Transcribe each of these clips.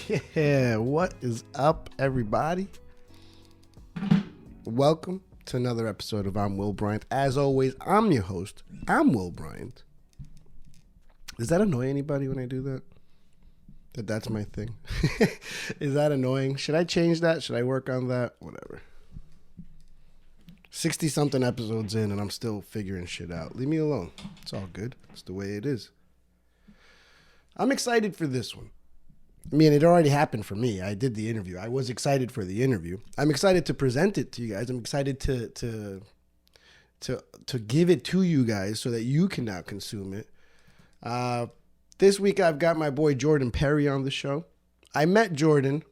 Yeah, what is up, everybody? Welcome to another episode of I'm Will Bryant. As always, I'm your host. I'm Will Bryant. Does that annoy anybody when I do that? That's my thing. Is that annoying? Should I change that? Should I work on that? Whatever. 60-something episodes in and I'm still figuring shit out. Leave me alone. It's all good. It's the way it is. I'm excited for this one. I mean, it already happened for me. I did the interview. I was excited for the interview. I'm excited to present it to you guys. I'm excited to give it to you guys so that you can now consume it. This week I've got my boy Jordan Perry on the show. I met Jordan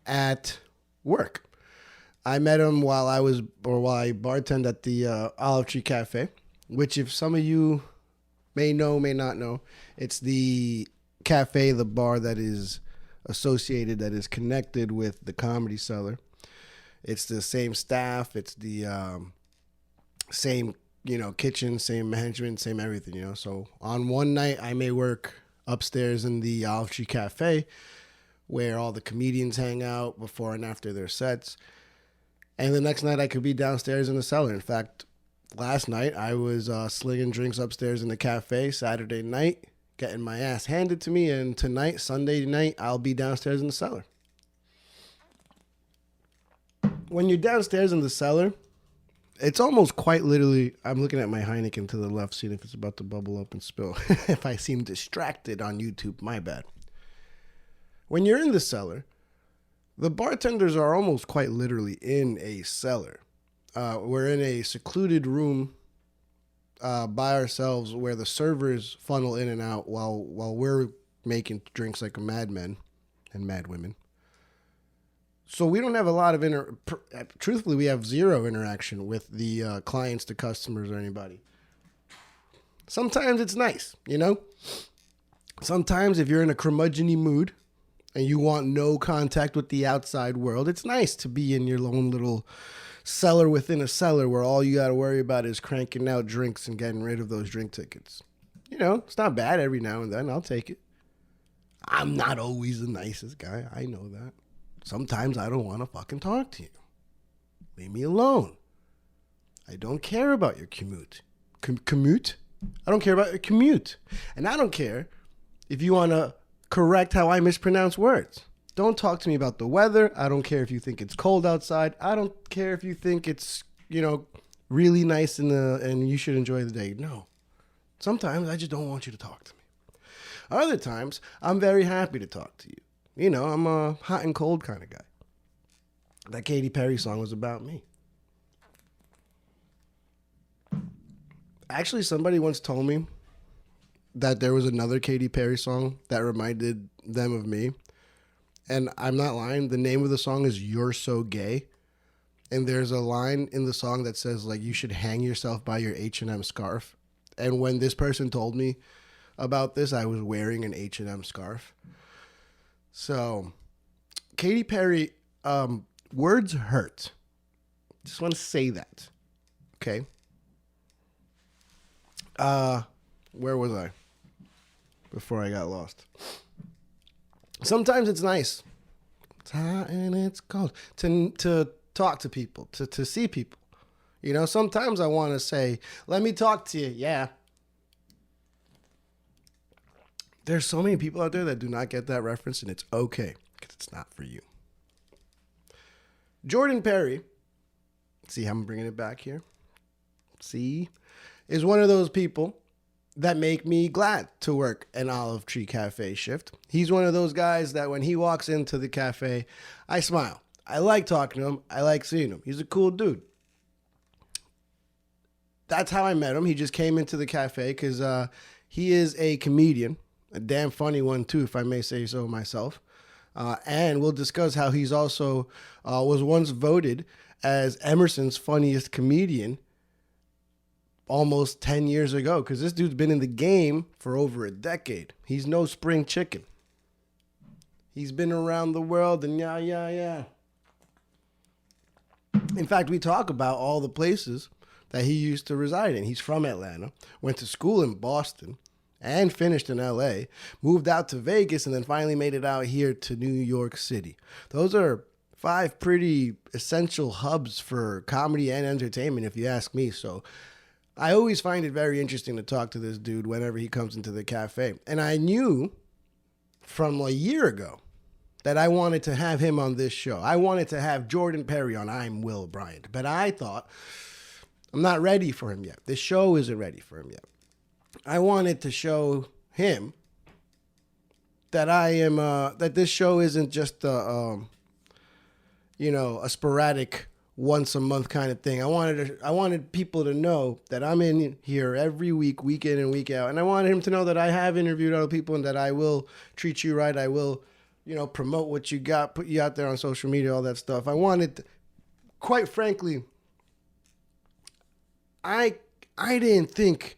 at work. I met him while I bartended at the Olive Tree Cafe, which if some of you may know, may not know, it's the cafe, the bar that is associated, that is connected with the Comedy Cellar. It's the same staff. It's the same, kitchen, same management, same everything, So on one night, I may work upstairs in the Olive Tree Cafe where all the comedians hang out before and after their sets. And the next night, I could be downstairs in the cellar. In fact, last night, I was slinging drinks upstairs in the cafe. Saturday night, getting my ass handed to me, and tonight, Sunday night, I'll be downstairs in the cellar. When you're downstairs in the cellar, it's almost quite literally, I'm looking at my Heineken to the left, seeing if it's about to bubble up and spill. If I seem distracted on YouTube, my bad. When you're in the cellar, the bartenders are almost quite literally in a cellar. We're in a secluded room by ourselves where the servers funnel in and out while we're making drinks like a madman and madwomen. So we don't have a lot of truthfully, we have zero interaction with the clients, the customers, or anybody. Sometimes it's nice, Sometimes if you're in a curmudgeon-y mood and you want no contact with the outside world, it's nice to be in your own little cellar within a cellar where all you got to worry about is cranking out drinks and getting rid of those drink tickets. It's not bad every now and then. I'll take it. I'm not always the nicest guy. I know that. Sometimes I don't want to fucking talk to you. Leave me alone. I don't care about your commute. Commute? I don't care about your commute. And I don't care if you want to correct how I mispronounce words. Don't talk to me about the weather. I don't care if you think it's cold outside. I don't care if you think it's, really nice and you should enjoy the day. No. Sometimes I just don't want you to talk to me. Other times, I'm very happy to talk to you. I'm a hot and cold kind of guy. That Katy Perry song was about me. Actually, somebody once told me that there was another Katy Perry song that reminded them of me. And I'm not lying. The name of the song is You're So Gay. And there's a line in the song that says, you should hang yourself by your H&M scarf. And when this person told me about this, I was wearing an H&M scarf. So, Katy Perry, words hurt. Just want to say that. Okay? Where was I before I got lost? Sometimes it's nice. It's hot and it's cold to talk to people, to see people. Sometimes I want to say, let me talk to you. Yeah. There's so many people out there that do not get that reference, and it's okay because it's not for you. Jordan Perry, see how I'm bringing it back here? See? Is one of those people that make me glad to work an Olive Tree Cafe shift. He's one of those guys that when he walks into the cafe, I smile. I like talking to him. I like seeing him. He's a cool dude. That's how I met him. He just came into the cafe because he is a comedian, a damn funny one too, if I may say so myself. And we'll discuss how he's also was once voted as Emerson's funniest comedian almost 10 years ago, because this dude's been in the game for over a decade. He's no spring chicken. He's been around the world and yeah. In fact, we talk about all the places that he used to reside in. He's from Atlanta, went to school in Boston, and finished in LA, moved out to Vegas, and then finally made it out here to New York City. Those are 5 pretty essential hubs for comedy and entertainment, if you ask me. So I always find it very interesting to talk to this dude whenever he comes into the cafe. And I knew from a year ago that I wanted to have him on this show. I wanted to have Jordan Perry on I'm Will Bryant. But I thought, I'm not ready for him yet. This show isn't ready for him yet. I wanted to show him that I am, that this show isn't just a sporadic once a month kind of thing. I wanted people to know that I'm in here every week, week in and week out. And I wanted him to know that I have interviewed other people and that I will treat you right. I will, promote what you got, put you out there on social media, all that stuff. I wanted, quite frankly, I didn't think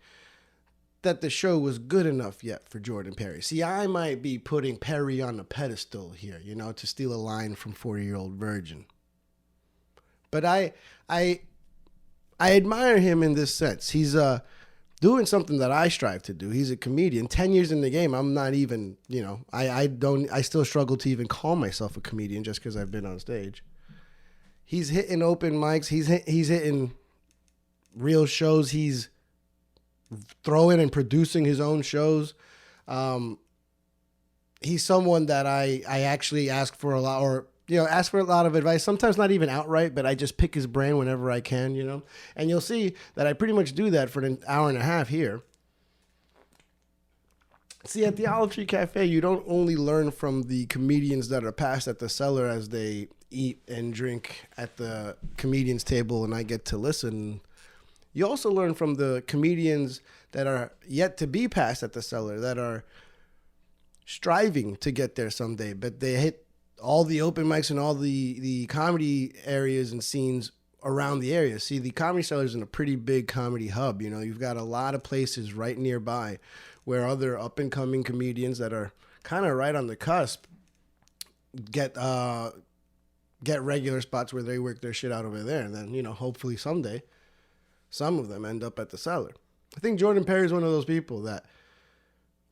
that the show was good enough yet for Jordan Perry. See, I might be putting Perry on a pedestal here, to steal a line from 40-Year-Old Virgin. But I admire him in this sense. He's doing something that I strive to do. He's a comedian. 10 years in the game, I'm not even, I still struggle to even call myself a comedian just because I've been on stage. He's hitting open mics. He's hitting real shows. He's throwing and producing his own shows. He's someone that I actually ask for a lot, or ask for a lot of advice. Sometimes not even outright, but I just pick his brain whenever I can, And you'll see that I pretty much do that for an hour and a half here. See, at the Olive Tree Cafe, you don't only learn from the comedians that are passed at the cellar as they eat and drink at the comedian's table and I get to listen. You also learn from the comedians that are yet to be passed at the cellar, that are striving to get there someday, but they hit all the open mics and all the comedy areas and scenes around the area. See, the Comedy Cellar is in a pretty big comedy hub. You've got a lot of places right nearby where other up-and-coming comedians that are kind of right on the cusp get regular spots where they work their shit out over there. And then, hopefully someday, some of them end up at the cellar. I think Jordan Perry is one of those people that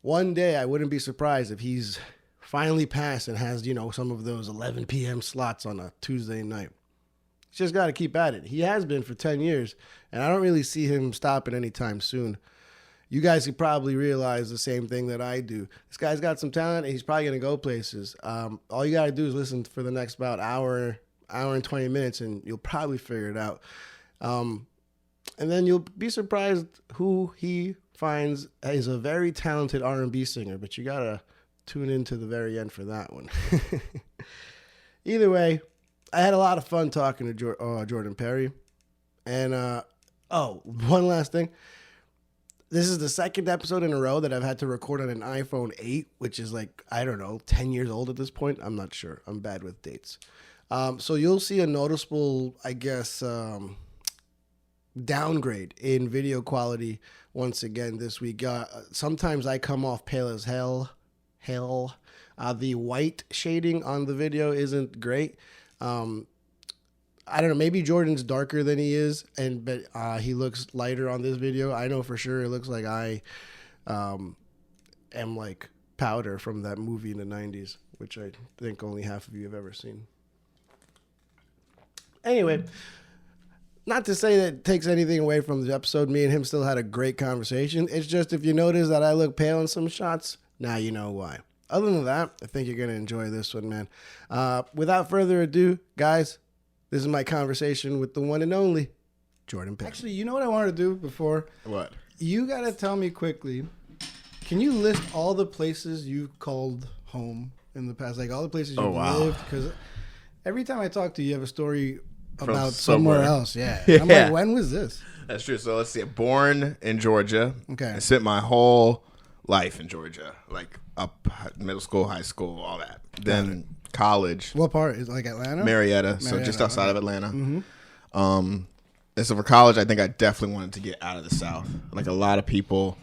one day I wouldn't be surprised if he's finally passed and has, some of those 11 p.m. slots on a Tuesday night. He's just got to keep at it. He has been for 10 years, and I don't really see him stopping anytime soon. You guys could probably realize the same thing that I do. This guy's got some talent, and he's probably going to go places. All you got to do is listen for the next about hour and 20 minutes, and you'll probably figure it out. And then you'll be surprised who he finds is a very talented R&B singer, but you got to tune in to the very end for that one. Either way, I had a lot of fun talking to Jordan Perry. And, one last thing. This is the second episode in a row that I've had to record on an iPhone 8, which is 10 years old at this point. I'm not sure. I'm bad with dates. So you'll see a noticeable, downgrade in video quality once again this week. Sometimes I come off pale as hell. The white shading on the video isn't great. I don't know, maybe Jordan's darker than he is, but he looks lighter on this video. I know for sure it looks like I am like Powder from that movie in the 90s, which I think only half of you have ever seen. Anyway, not to say that it takes anything away from the episode. Me and him still had a great conversation. It's just if you notice that I look pale in some shots, now you know why. Other than that, I think you're going to enjoy this one, man. Without further ado, guys, this is my conversation with the one and only Jordan Perry. Actually, you know what I wanted to do before? What? You got to tell me quickly, can you list all the places you've called home in the past? Like all the places you've lived? Because every time I talk to you, you have a story about somewhere else. Yeah. I'm like, when was this? That's true. So let's see. Born in Georgia. Okay. I spent my whole life in Georgia, like up middle school, high school, all that. Then college. What part? Is it like Atlanta? Marietta. So just outside of Atlanta. Mm-hmm. And so for college, I think I definitely wanted to get out of the South. Like a lot of people,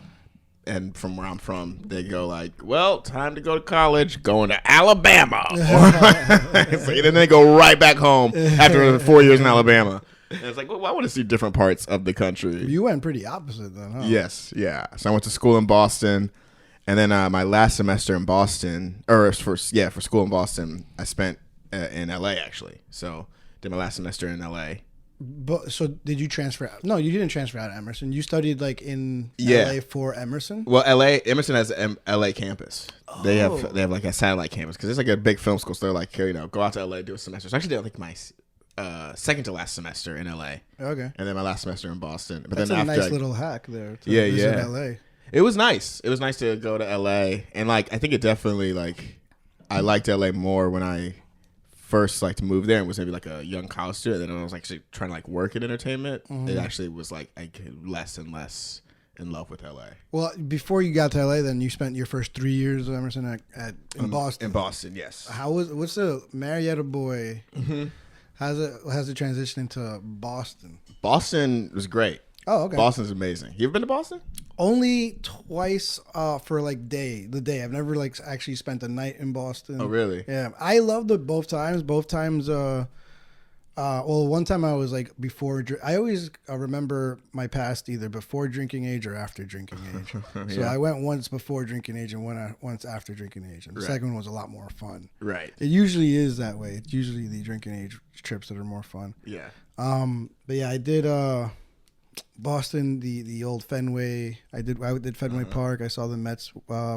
and from where I'm from, they go like, well, time to go to college, going to Alabama. So then they go right back home after 4 years in Alabama. And it's like, well, I want to see different parts of the country. You went pretty opposite then, huh? Yes, yeah. So I went to school in Boston, and then my last semester in Boston, for school in Boston, I spent in LA actually. So did my last semester in LA. But so did you transfer out? No, you didn't transfer out of Emerson. You studied like in LA for Emerson? Well, Emerson has an LA campus. Oh. They have like a satellite campus because it's like a big film school. So they're like, here, go out to LA, do a semester. So I actually did like my second to last semester in LA. Okay. And then my last semester in Boston. But that's then a nice little hack there to visit LA. It was nice. It was nice to go to LA. And like I think it definitely like I liked LA more when I first like to move there and was maybe like a young college student. And then I was actually trying to like work in entertainment. It actually was like I get less and less in love with LA. Well, before you got to LA, then you spent your first 3 years of Emerson in Boston. In Boston, yes. What's the Marietta boy? Mm-hmm. How's it transition into Boston? Boston was great. Oh, okay. Boston's amazing. You ever been to Boston? Only twice for like the day. I've never like actually spent a night in Boston. Oh, really? Yeah. I loved it both times. One time I was like before. I always remember my past either before drinking age or after drinking age. So I went once before drinking age and once after drinking age. And the second one was a lot more fun. Right. It usually is that way. It's usually the drinking age trips that are more fun. Yeah. But yeah, I did Boston, the old Fenway. I did Fenway Park. I saw the Mets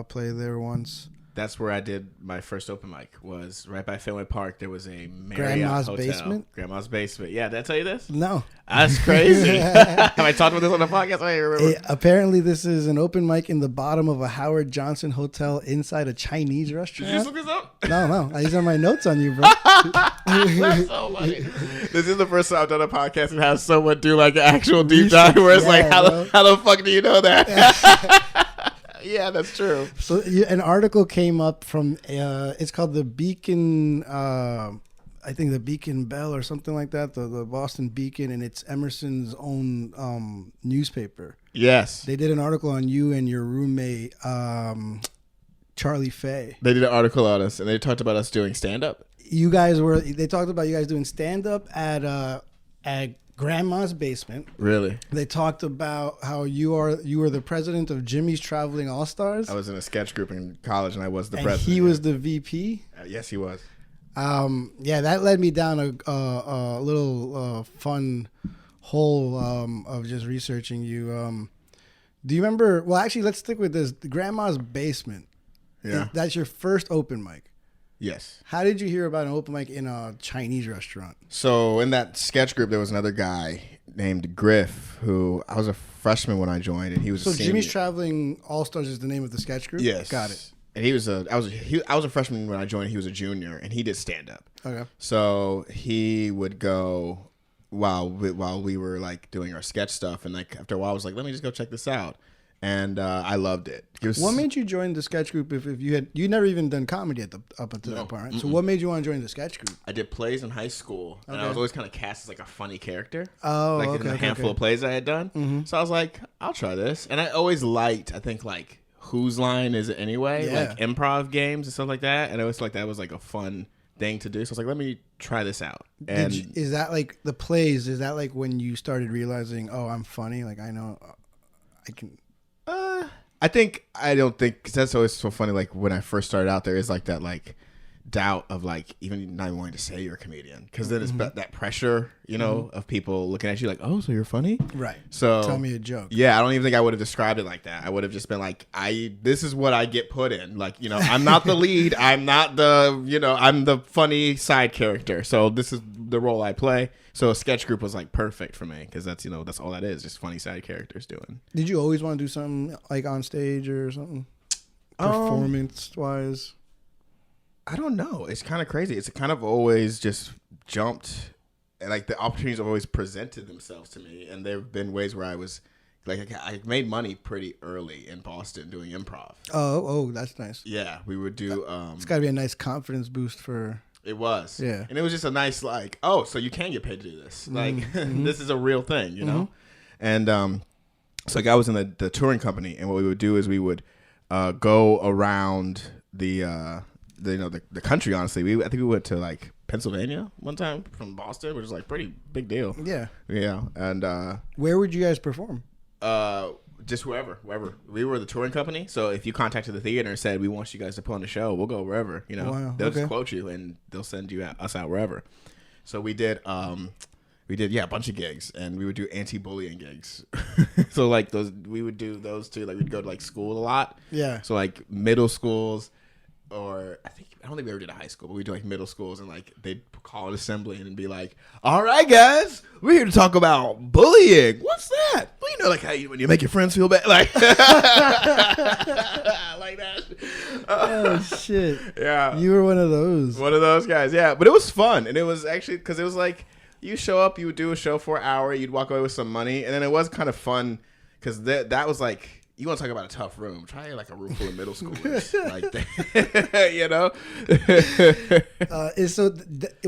play there once. That's where I did my first open mic. Was right by Fenway Park. There was a Marriott Grandma's hotel. basement. Grandma's basement. Yeah, did I tell you this? No. That's crazy. Have I talked about this on the podcast? I don't remember. Apparently, this is an open mic in the bottom of a Howard Johnson hotel inside a Chinese restaurant. Did you just look this up? No. These are my notes on you, bro. That's so funny. This is the first time I've done a podcast and have someone do like an actual deep dive where it's like, how the fuck do you know that? Yeah, that's true. So an article came up from, it's called the Beacon, I think the Beacon Bell or something like that, the Boston Beacon, and it's Emerson's own newspaper. Yes. They did an article on you and your roommate, Charlie Fay. They did an article on us, and they talked about us doing stand-up. They talked about you guys doing stand-up at Grandma's basement. Really? They talked about how you were the president of Jimmy's Traveling All-Stars. I was in a sketch group in college, and I was the president. He was the VP. Yes, he was. Yeah, that led me down a little fun hole of just researching you. Do you remember? Well, actually, let's stick with this. Grandma's basement. Yeah, that's your first open mic. Yes. How did you hear about an open mic in a Chinese restaurant? So in that sketch group, there was another guy named Griff, who I was a freshman when I joined, and he was. So Jimmy's Traveling All Stars is the name of the sketch group. Yes, got it. And I was a freshman when I joined. He was a junior, and he did stand up. Okay. So he would go while we were like doing our sketch stuff, and like after a while, I was like, let me just go check this out. And I loved it. What made you join the sketch group if you never even done comedy up until that point, right? So what made you want to join the sketch group? I did plays in high school, and I was always kind of cast as like a funny character. Oh, like in a handful of plays I had done. Mm-hmm. So I was like, I'll try this. And I always liked, I think like Whose Line Is It Anyway? Yeah. Like improv games and stuff like that. And I always like that was like a fun thing to do. So I was like, let me try this out. And is that like the plays? Is that like when you started realizing, oh, I'm funny? Like I know I can. I don't think, because that's always so funny. Like when I first started out, there is like that like doubt of like even not wanting to say you're a comedian, because then it's that pressure, of people looking at you like, oh, so you're funny, right? So tell me a joke. Yeah, I don't even think I would have described it like that. I would have just been like, this is what I get put in. Like I'm not the lead. I'm not the I'm the funny side character. So this is the role I play. So a sketch group was like perfect for me because that's that's all that is, just funny side characters doing. Did you always want to do something like on stage or something, performance wise? I don't know. It's kind of crazy. It's kind of always just jumped, and like the opportunities have always presented themselves to me, and there have been ways where I was like, I made money pretty early in Boston doing improv. Oh, that's nice. Yeah, we would do. It's got to be a nice confidence boost for. It was. Yeah. And it was just a nice, like, oh, so you can get paid to do this. Like, this is a real thing, know? And so like I was in the touring company, and what we would do is we would go around the country, honestly. I think we went to, like, Pennsylvania one time from Boston, which is like pretty big deal. Yeah. Yeah, and where would you guys perform? Just wherever. We were the touring company, so if you contacted the theater and said we want you guys to put on a show, we'll go wherever. You know, Wow, they'll okay. just quote you and they'll send us out wherever. So we did a bunch of gigs, and we would do anti-bullying gigs. So like we would do those too. Like we'd go to like school a lot. Yeah. So like middle schools, or I don't think we ever did a high school, but we do like middle schools, and like they'd call an assembly and be like, "All right, guys, we're here to talk about bullying. What's that? Well, you know, like how when you make your friends feel bad, like like that." Oh shit! Yeah, You were one of those. one of those guys. Yeah, but it was fun, and it was actually because it was like you show up, you would do a show for an hour, you'd walk away with some money, and then it was kind of fun because that was like. You want to talk about a tough room? Try like a room full of middle schoolers, like that, you know.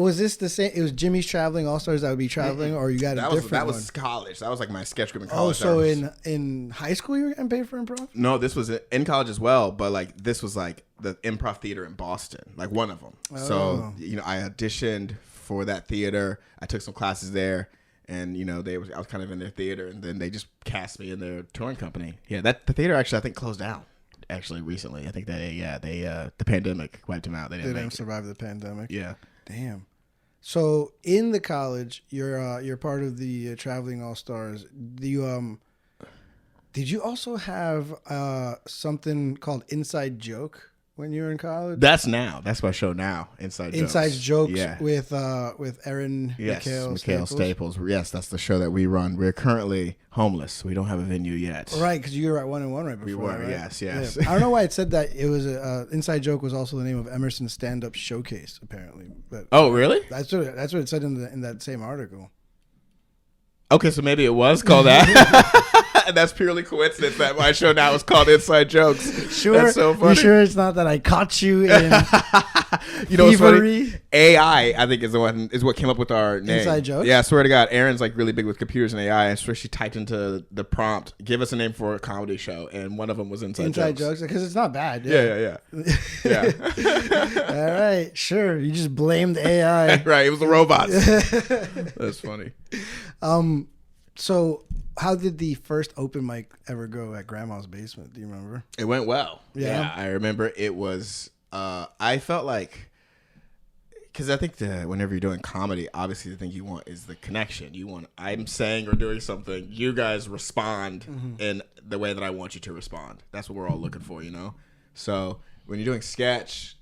Was this the same? It was Jimmy's Traveling All Stars that would be traveling, or you got a different that one? was college. That was like my sketch group in Oh, college. so in high school you were getting paid for improv? No, this was in college as well, but like this was like the improv theater in Boston, like one of them. Oh. So you know, I auditioned for that theater. I took some classes there. And you know, I was kind of in their theater, and then they just cast me in their touring company. Yeah, the theater actually I think closed down. Actually, recently, I think they the pandemic wiped them out. They didn't survive the pandemic. Yeah, Damn. So in the college, you're part of the Traveling All Stars. Did you also have something called Inside Joke when you were in college? that's my show now. Inside Jokes Yeah. with Erin Mikhail Staples. Staples. Yes, that's the show that we run. We're currently homeless. We don't have a venue yet. Right, because you were at 1-1 right before. We were, that, right? yes. Yeah. I don't know why it said that. It was Inside Joke was also the name of Emerson's stand-up showcase, apparently. But Oh, really? that's what it said in that same article. Okay, so maybe it was called that. And that's purely coincidence that my show now is called Inside Jokes. Sure, that's so funny. You sure it's not that I caught you in You know what's thievery? funny? AI, I think, is what came up with our name. Inside Jokes? Yeah, I swear to God, Erin's like really big with computers and AI. I swear she typed into the prompt, "Give us a name for a comedy show," and one of them was Inside Jokes. Because it's not bad. Yeah. All right, sure. You just blamed AI. Right, it was the robots. That's funny. So how did the first open mic ever go at Grandma's Basement? Do you remember? It went well. Yeah. I remember it was. I felt like, because I think whenever you're doing comedy, obviously the thing you want is the connection. I'm saying or doing something, you guys respond in the way that I want you to respond. That's what we're all looking for, you know. So when you're doing sketch,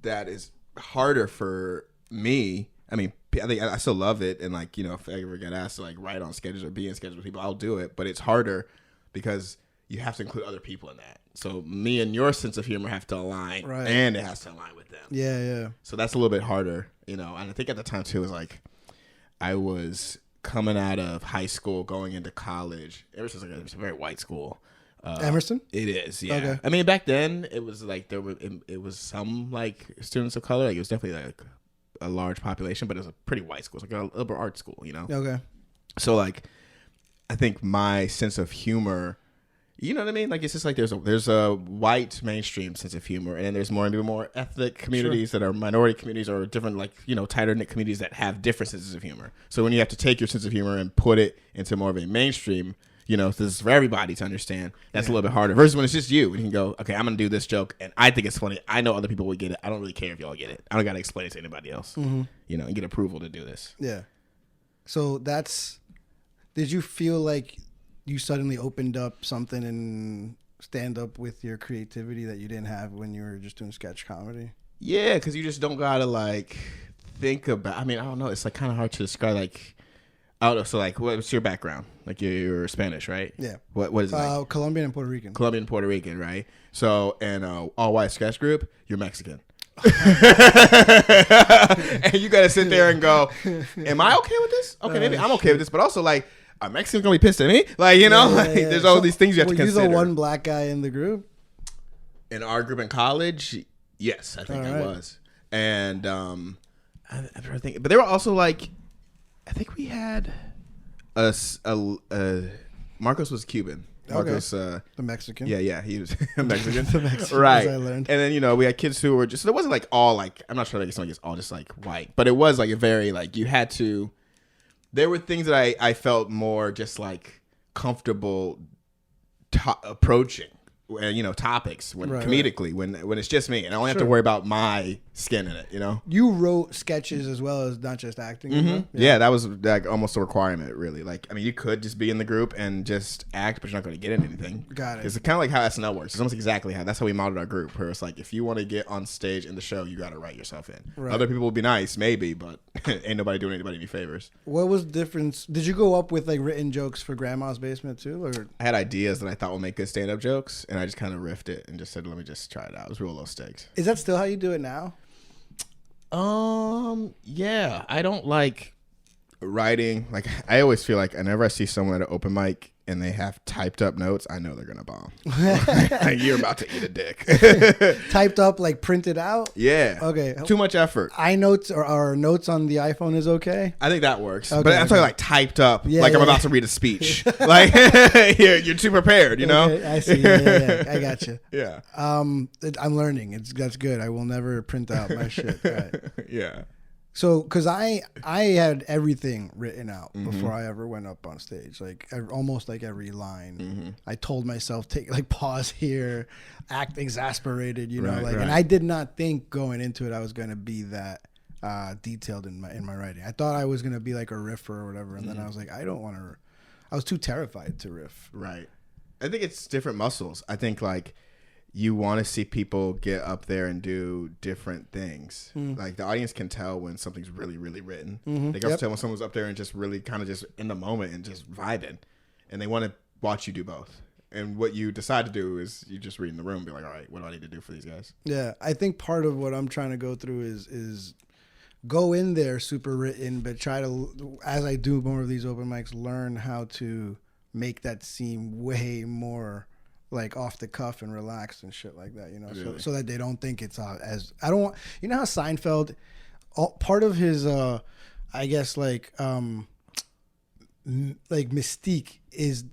that is harder for me. I mean, I think I still love it, and like, you know, if I ever get asked to like write on sketches or be in sketches with people, I'll do it. But it's harder because you have to include other people in that. So me and your sense of humor have to align, Right. and it has to align with them. Yeah. So that's a little bit harder, you know. And I think at the time too, it was like I was coming out of high school, going into college. Emerson's like it's a very white school. Emerson? It is, yeah. Okay. I mean, back then it was like it was some like students of color. Like it was definitely like a large population, but it was a pretty white school. It's like a liberal arts school, you know. Okay. So like, I think my sense of humor, you know what I mean? Like it's just like there's a white mainstream sense of humor, and then there's more ethnic communities that are minority communities or different, like, you know, tighter knit communities that have different senses of humor. So when you have to take your sense of humor and put it into more of a mainstream, you know, this is for everybody to understand. That's a little bit harder. Versus when it's just you, and you can go, okay, I'm gonna do this joke, and I think it's funny. I know other people would get it. I don't really care if y'all get it. I don't gotta explain it to anybody else. You know, and get approval to do this. Yeah. So did you feel like you suddenly opened up something in stand up with your creativity that you didn't have when you were just doing sketch comedy? Yeah, because you just don't gotta like think about. I mean, I don't know. It's like kind of hard to describe. Like, I don't know. So like, what's your background? Like you're Spanish, right? Yeah. What is it? Like? Colombian and Puerto Rican. Colombian, Puerto Rican, right? So, and all white sketch group, you're Mexican. And you gotta sit there and go, am I okay with this? Okay, maybe I'm okay with this, but also like, are Mexicans gonna be pissed at me? Like, you know, like, there's all these things you have to consider. Were you the one black guy in the group? In our group in college, yes, I think I was. And I'm trying to think, but they were also like, I think we had Marcos was Cuban. Marcos, the Mexican. Yeah, he was a Mexican. The Mexican, right. as I learned. And then, we had kids who were just, it wasn't like all like, I'm not sure like it's all just like white, but it was like a very like, you had to, there were things that I felt more just like comfortable approaching. Topics comedically when it's just me and I only have to worry about my skin in it. You wrote sketches as well as not just acting. Mm-hmm. Yeah, that was like almost a requirement, really. Like, I mean, you could just be in the group and just act, but you're not going to get in anything. Got it. It's kind of like how SNL works. It's almost exactly that's how we modeled our group. Where it's like, if you want to get on stage in the show, you got to write yourself in. Right. Other people will be nice, maybe, but ain't nobody doing anybody any favors. What was the difference? Did you go up with like written jokes for Grandma's Basement too, or I had ideas that I thought would make good stand-up jokes, and I just kind of riffed it and just said, let me just try it out. It was real low stakes. Is that still how you do it now? Yeah, I don't like writing. Like, I always feel like whenever I see someone at an open mic and they have typed up notes, I know they're gonna bomb. Like, you're about to eat a dick. Typed up, like printed out? Yeah. Okay. Too much effort. iNotes or notes on the iPhone is okay? I think that works. Okay, but I'm talking like typed up, yeah, like I'm about to read a speech. Like, you're too prepared, Okay, I see. Yeah. I got you. Yeah. I'm learning. That's good. I will never print out my shit. Right. Yeah. So, because I had everything written out before I ever went up on stage, like almost like every line. I told myself, pause here, act exasperated, right. And I did not think going into it I was going to be that detailed in my writing. I thought I was going to be like a riffer or whatever, and then I was like, I don't want to. I was too terrified to riff. Right. I think it's different muscles. I think like, you want to see people get up there and do different things. Like, the audience can tell when something's really, really written. They can also tell when someone's up there and just really kind of just in the moment and just vibing. And they want to watch you do both. And what you decide to do is you just read in the room and be like, all right, what do I need to do for these guys? Yeah, I think part of what I'm trying to go through is go in there super written, but try to, as I do more of these open mics, learn how to make that seem way more like off the cuff and relaxed and shit like that, really? so that they don't think it's as I don't want, how Seinfeld, part of his I guess like mystique is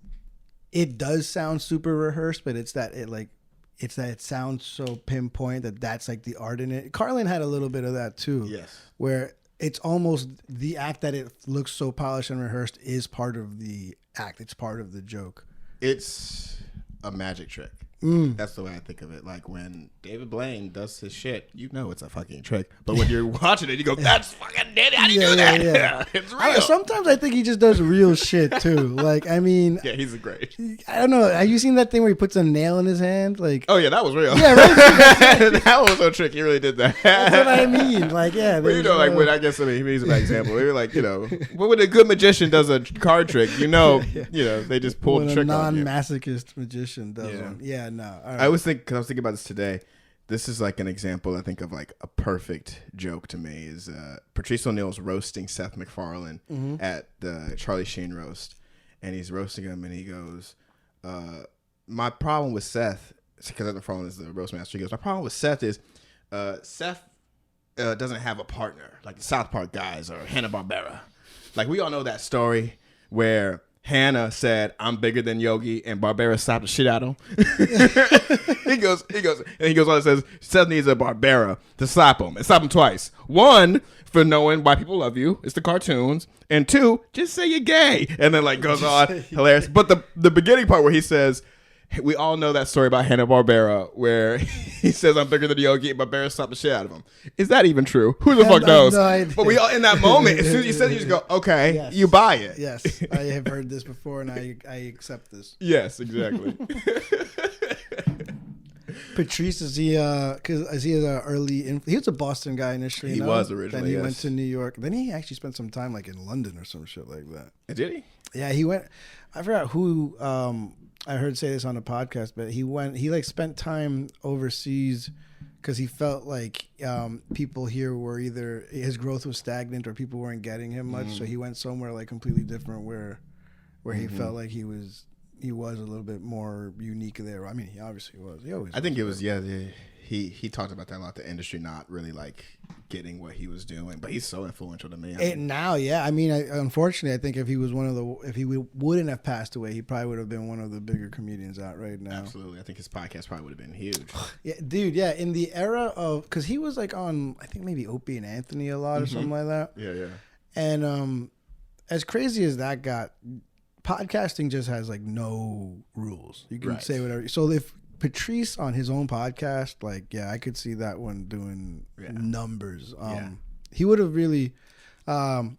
it does sound super rehearsed, but it's that it sounds so pinpoint that's like the art in it. Carlin had a little bit of that too. Yes. Where it's almost the act that it looks so polished and rehearsed is part of the act. It's part of the joke. It's a magic trick. That's the way I think of it. Like, when David Blaine does his shit, it's a fucking trick. But when you're watching it, you go, that's fucking dead. How do you do that? Yeah. It's real. Sometimes I think he just does real shit too. Like, I mean, yeah, he's a great. I don't know. Have you seen that thing where he puts a nail in his hand? Like, oh yeah, that was real. Yeah, right. That was so tricky. He really did that. That's what I mean. Like, yeah. But when I guess he's a bad example. Maybe like, when a good magician does a card trick, they just pull the trick on you. Non-masochist magician does one. Yeah, no. All right. I was thinking about this today. This is like an example, I think, of like a perfect joke to me is Patrice O'Neal's roasting Seth MacFarlane at the Charlie Sheen roast. And he's roasting him and he goes, my problem with Seth, because Seth MacFarlane is the roast master, he goes, my problem with Seth is Seth doesn't have a partner like the South Park guys or Hanna-Barbera. Like, we all know that story where Hannah said, I'm bigger than Yogi, and Barbera slapped the shit out of him. he goes on and says, Seth needs a Barbera to slap him, and slap him twice. One, for knowing why people love you, it's the cartoons, and two, just say you're gay. And then like goes on, hilarious. But the beginning part where he says, we all know that story about Hanna-Barbera where he says, I'm bigger than Yogi, and Barbera slapped the shit out of him. Is that even true? Who the fuck knows? No, but we all, in that moment, as soon as you said it, you just go, okay, yes. You buy it. Yes, I have heard this before, and I accept this. Yes, exactly. Patrice, is he early? He was a Boston guy initially. He was originally. Then he went to New York. Then he actually spent some time like in London or some shit like that. Did he? Yeah, he went. I forgot who. I heard say this on a podcast, but he spent time overseas because he felt like people here were either his growth was stagnant or people weren't getting him much. So he went somewhere like completely different where he felt like he was a little bit more unique there. I mean, he obviously was. He always. I think it was He talked about that a lot. The industry not really like getting what he was doing, but he's so influential to me. I mean, unfortunately, I think if he was wouldn't have passed away, he probably would have been one of the bigger comedians out right now. Absolutely, I think his podcast probably would have been huge. Yeah, dude. Yeah, in the era of, because he was like on, I think maybe Opie and Anthony a lot or something like that. Yeah. And as crazy as that got, podcasting just has like no rules. You can say whatever. So if Patrice on his own podcast, like, yeah, I could see that one doing numbers. He would have really, in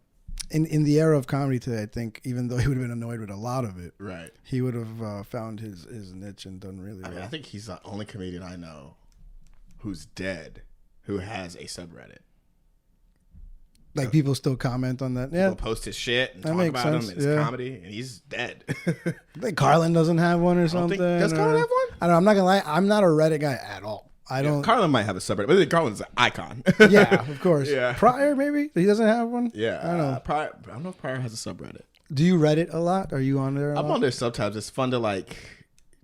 the era of comedy today, I think, even though he would have been annoyed with a lot of it, right, he would have found his niche and done really well. I mean, I think he's the only comedian I know who's dead who has a subreddit. Like, people still comment on that. Yeah, people post his shit and talk about him and his comedy, and he's dead. Like Carlin doesn't have one or something. Does Carlin have one? I don't know. I'm not gonna lie. I'm not a Reddit guy at all. I don't. Carlin might have a subreddit, but Carlin's an icon. Yeah, of course. Yeah. Pryor, maybe he doesn't have one. Yeah, I don't know. Pryor, I don't know if Pryor has a subreddit. Do you Reddit a lot? Are you on there? I'm on there sometimes. It's fun to like,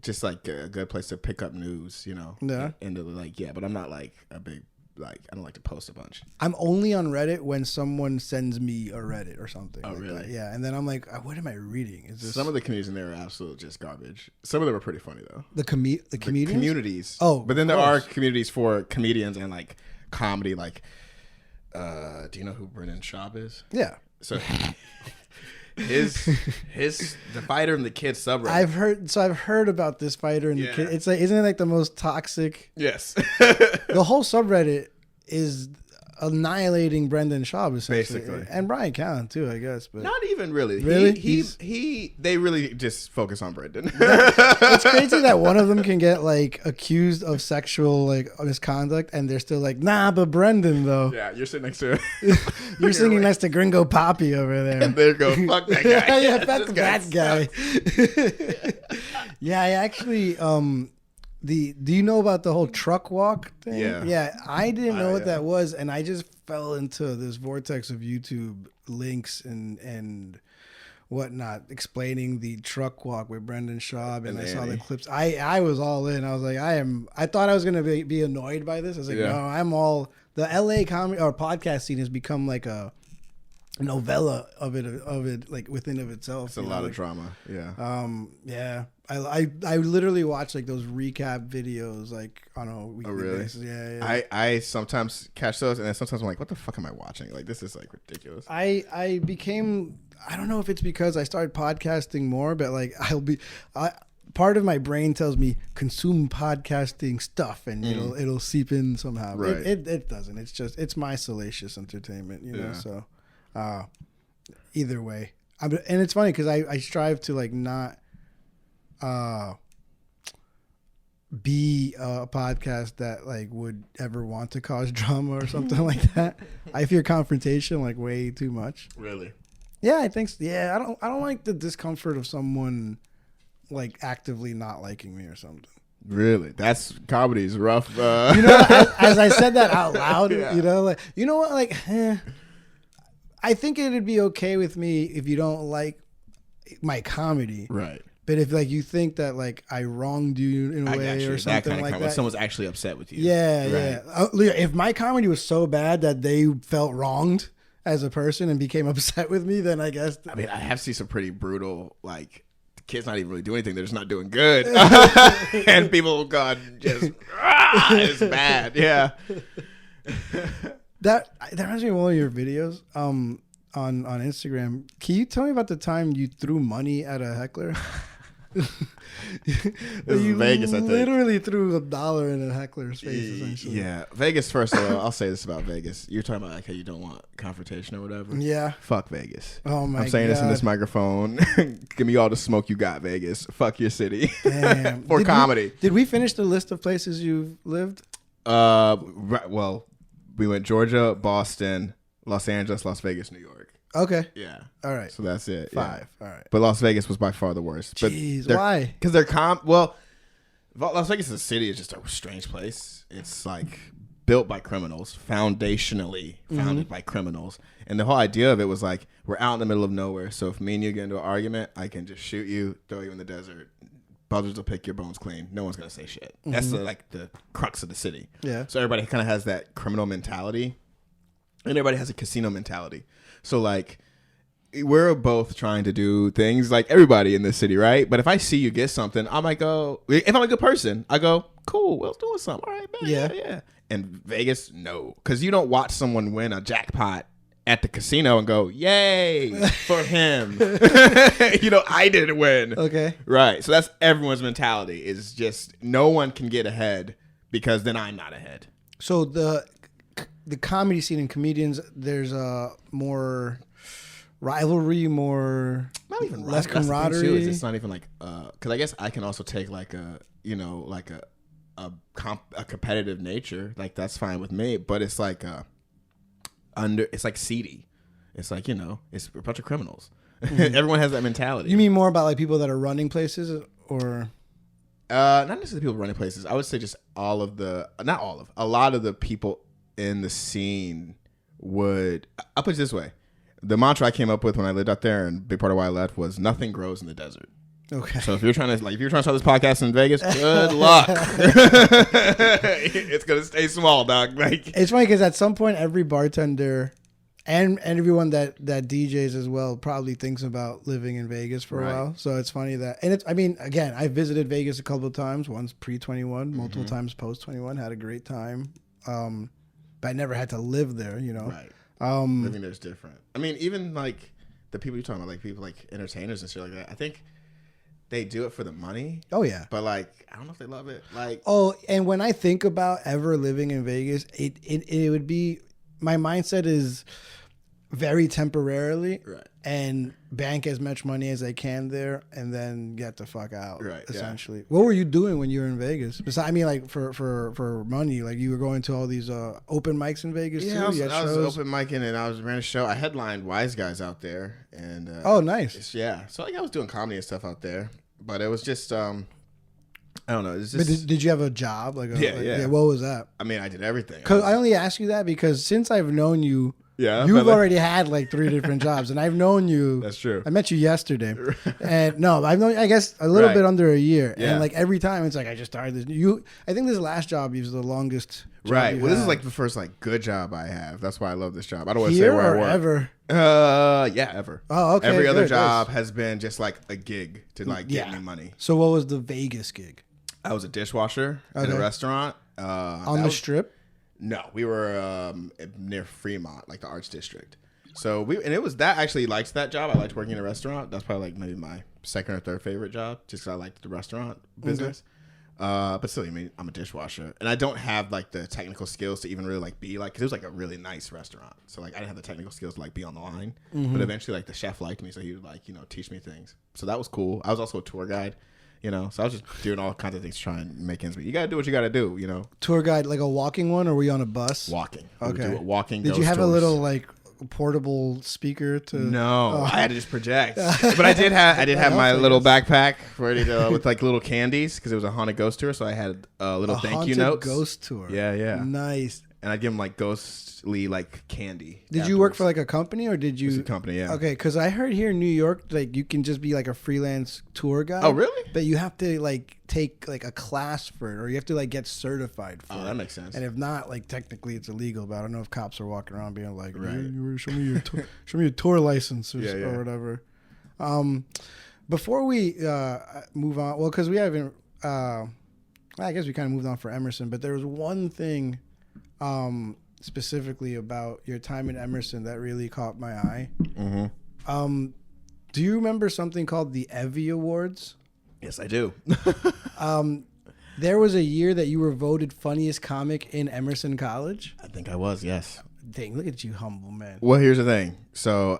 just like a good place to pick up news, you know. Yeah. And to like, but I'm not like a big. Like, I don't like to post a bunch. I'm only on Reddit when someone sends me a Reddit or something. Oh, like really? That. Yeah, and then I'm like, what am I reading? Is this some of the communities in there are absolute just garbage. Some of them are pretty funny though. the comedians? Communities. Oh, but then there are communities for comedians and like comedy. Like, do you know who Brendan Schaub is? Yeah. So the fighter and the kid subreddit. I've heard about this fighter and the kid. It's like, isn't it like the most toxic? Yes. The whole subreddit is annihilating Brendan Schaub essentially, basically, and Brian Callen too, I guess. But not even really. Really, they really just focus on Brendan. It's crazy that one of them can get like accused of sexual like misconduct, and they're still like, nah, but Brendan though. Yeah, you're sitting next to you're singing next to Gringo Poppy over there. And there go, fuck that guy. Yeah, fuck that guy. Yeah, I actually do you know about the whole truck walk thing? Yeah, I didn't know what that was, and I just fell into this vortex of YouTube links and whatnot explaining the truck walk with Brendan Schaub, and I saw the clips. I was all in. I was like, I thought I was gonna be annoyed by this. I was like, no, I'm all. The LA comedy or podcast scene has become like a novella of it like within of itself. It's a lot of drama. Yeah. I literally watch like those recap videos like on a weekly basis. Yeah. I sometimes catch those, and then sometimes I'm like, what the fuck am I watching? Like, this is like ridiculous. I became, I don't know if it's because I started podcasting more, but like part of my brain tells me consume podcasting stuff, and it'll seep in somehow. Right. It doesn't. It's just, it's my salacious entertainment, you know. So either way, and it's funny because I strive to like not be a podcast that like would ever want to cause drama or something like that. I fear confrontation like way too much. Really? Yeah, I think so. Yeah, I don't like the discomfort of someone like actively not liking me or something. Really? That's comedy's rough. You know, as I said that out loud, you know, like, you know what, like, I think it'd be okay with me if you don't like my comedy. Right. But if like you think that like I wronged you in a way or something kind of like that, when someone's actually upset with you. Yeah, right. Yeah. If my comedy was so bad that they felt wronged as a person and became upset with me, then I guess. I mean, I have seen some pretty brutal, like, the kids not even really doing anything; they're just not doing good, and people gone just it's bad. Yeah. That reminds me of one of your videos on Instagram. Can you tell me about the time you threw money at a heckler? This is Vegas, I think. Literally threw $1 in a heckler's face, essentially. Yeah. Vegas, first of all, I'll say this about Vegas. You're talking about like how you don't want confrontation or whatever. Yeah. Fuck Vegas. Oh my God. I'm saying this in this microphone. Give me all the smoke you got, Vegas. Fuck your city. Damn. For comedy. Did we finish the list of places you've lived? Right, well, we went Georgia, Boston, Los Angeles, Las Vegas, New York. Okay. Yeah. All right. So that's it. 5. Yeah. All right. But Las Vegas was by far the worst. Jeez, why? Because they're well, Las Vegas as a city is just a strange place. It's like built by criminals, foundationally founded by criminals. And the whole idea of it was like, we're out in the middle of nowhere. So if me and you get into an argument, I can just shoot you, throw you in the desert, buzzers will pick your bones clean. No one's gonna say shit. That's like the crux of the city. Yeah. So everybody kind of has that criminal mentality, and everybody has a casino mentality. So like, we're both trying to do things like everybody in this city, right? But if I see you get something, I might go. If I'm a good person, I go, cool. Will's doing something. All right, man. Yeah. And Vegas, no, because you don't watch someone win a jackpot at the casino and go, yay for him. I didn't win. Okay. Right. So that's everyone's mentality, is just no one can get ahead because then I'm not ahead. So the comedy scene and comedians, there's more rivalry, more not even less rivalry. camaraderie. It's not even like because I guess I can also take like a competitive nature. Like that's fine with me, but it's like it's like seedy. It's like, it's a bunch of criminals. Everyone has that mentality. You mean more about like people that are running places, or not necessarily people running places. I would say just a lot of the people in the scene would. I'll put it this way: the mantra I came up with when I lived out there, and a big part of why I left, was nothing grows in the desert. Okay. So if you're trying to start this podcast in Vegas, good luck. It's gonna stay small, dog. Like, it's funny because at some point every bartender and everyone that DJs as well probably thinks about living in Vegas for a while. So it's funny that, and again, I visited Vegas a couple of times, once pre-21, multiple times post-21, had a great time. But I never had to live there, Right. Living there's different. I mean, even like the people you're talking about, like people like entertainers and shit like that, I think they do it for the money. Oh yeah. But like, I don't know if they love it. Like, and when I think about ever living in Vegas, it would be, my mindset is very temporarily, right, and bank as much money as I can there, and then get the fuck out. Right. Essentially. Yeah. What were you doing when you were in Vegas? Besides, I mean, like for money, like you were going to all these open mics in Vegas too. I was open micing, and I ran a show. I headlined Wise Guys out there, and oh, nice. Yeah. So like I was doing comedy and stuff out there, but it was just I don't know. It's just, but did you have a job? Yeah. What was that? I mean, I did everything. Because I only ask you that because since I've known you. Yeah, you've already had like 3 different jobs, and I've known you. That's true. I met you yesterday, and no, I've known, I guess, a little bit under a year, and like every time it's like I just started this. I think this last job was the longest. Right. Well, this is like the first like good job I have. That's why I love this job. I don't want to Here say where or I work. Ever. Yeah, ever. Oh, okay. Every other good, job nice. has been just like a gig to like get me money. So what was the Vegas gig? I was a dishwasher in a restaurant. On the Strip? No, we were near Fremont, like the Arts District. So I actually liked that job. I liked working in a restaurant. That's probably like maybe my second or third favorite job, just because I liked the restaurant business. But still, I mean, I'm a dishwasher, and I don't have like the technical skills to even really like be like, because it was like a really nice restaurant. So like I didn't have the technical skills to like be on the line. But eventually, like the chef liked me, so he would like teach me things. So that was cool. I was also a tour guide. So I was just doing all kinds of things to try and make ends meet. You got to do what you got to do, Tour guide, like a walking one, or were you on a bus? Walking. Okay. Walking. Did you have a little like portable speaker to? No, I had to just project. But I did have my little backpack ready to with like little candies, because it was a haunted ghost tour. So I had little thank you notes. Ghost tour. Yeah. Nice. And I'd give them like ghostly like candy. Did you work for like a company, or did you? It was a company, yeah. Okay, because I heard here in New York, like you can just be like a freelance tour guide. Oh, really? But you have to like take like a class for it, or you have to like get certified for it. Oh, that makes sense. And if not, like technically it's illegal. But I don't know if cops are walking around being like, show me your tour license or whatever. Before we move on, well, because we haven't. I guess we kind of moved on for Emerson, but there was one thing. Specifically about your time in Emerson that really caught my eye. Mm-hmm. Do you remember something called the Evie Awards? Yes, I do. There was a year that you were voted funniest comic in Emerson College. I think I was, yes. Dang, look at you, humble man. Well, here's the thing. So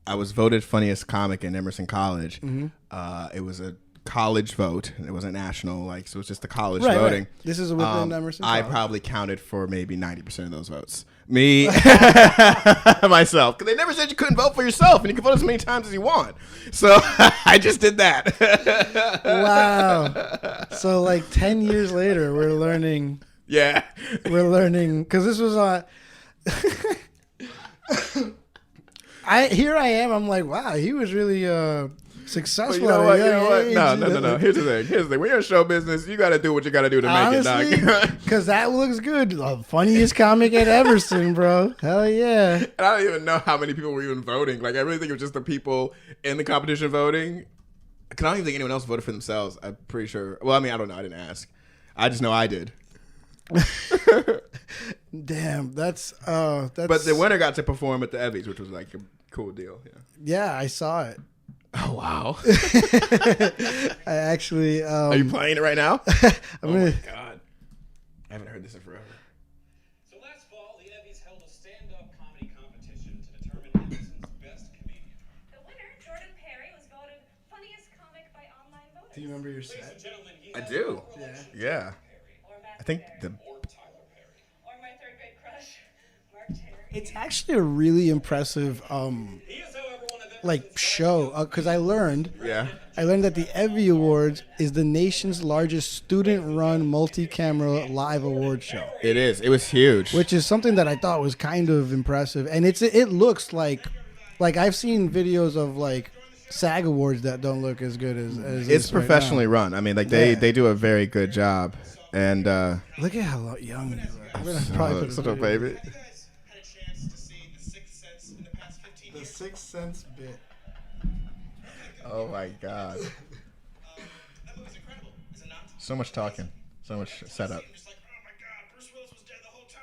I was voted funniest comic in Emerson College. Mm-hmm. It was a college vote. It wasn't national, like, so it was just the college voting. Right. This is within Emerson College. I probably counted for maybe 90% of those votes. Me, myself, because they never said you couldn't vote for yourself, and you can vote as many times as you want. So I just did that. Wow. So like 10 years later, we're learning. Yeah. We're learning, because this was on. Here I am. I'm like, wow, he was really successful. But you know what? Yeah, No. Here's the thing. When you're in show business, you got to do what you got to do to make it, dog. Because that looks good. The funniest comic at Emerson, bro. Hell yeah. And I don't even know how many people were even voting. Like, I really think it was just the people in the competition voting. I don't even think anyone else voted for themselves. I'm pretty sure. Well, I mean, I don't know. I didn't ask. I just know I did. Damn, that's. But the winner got to perform at the Emmys, which was like a cool deal. Yeah, I saw it. Oh wow! I actually. Are you playing it right now? Oh my god! I haven't heard this in forever. So last fall, the Emmys held a stand-up comedy competition to determine Emerson's best comedian. The winner, Jordan Perry, was voted funniest comic by online voters. Do you remember your Ladies and set? gentlemen, he I has do. no relation to Yeah. Perry Or Matthew I think Perry. or Tyler Perry. Or my third grade crush, Mark Terry. It's actually a really impressive He is, however, one of like show because I learned Yeah. that the Evie Awards is the nation's largest student-run multi-camera live award show, It is. It was huge. which is something that I thought was kind of impressive. And it looks like I've seen videos of like SAG Awards that don't look as good as it's this right professionally now. run. I mean, like Yeah. they do a very good job. And Look at how young you are. I'm gonna probably put such a a video. favorite. You guys had a chance to see The Sixth Sense in the past 15 The years. 6th Sense bit. Oh my god! That movie's incredible, is it not? So much talking, so much setup. You're just like, oh my god, Bruce Willis was dead the whole time.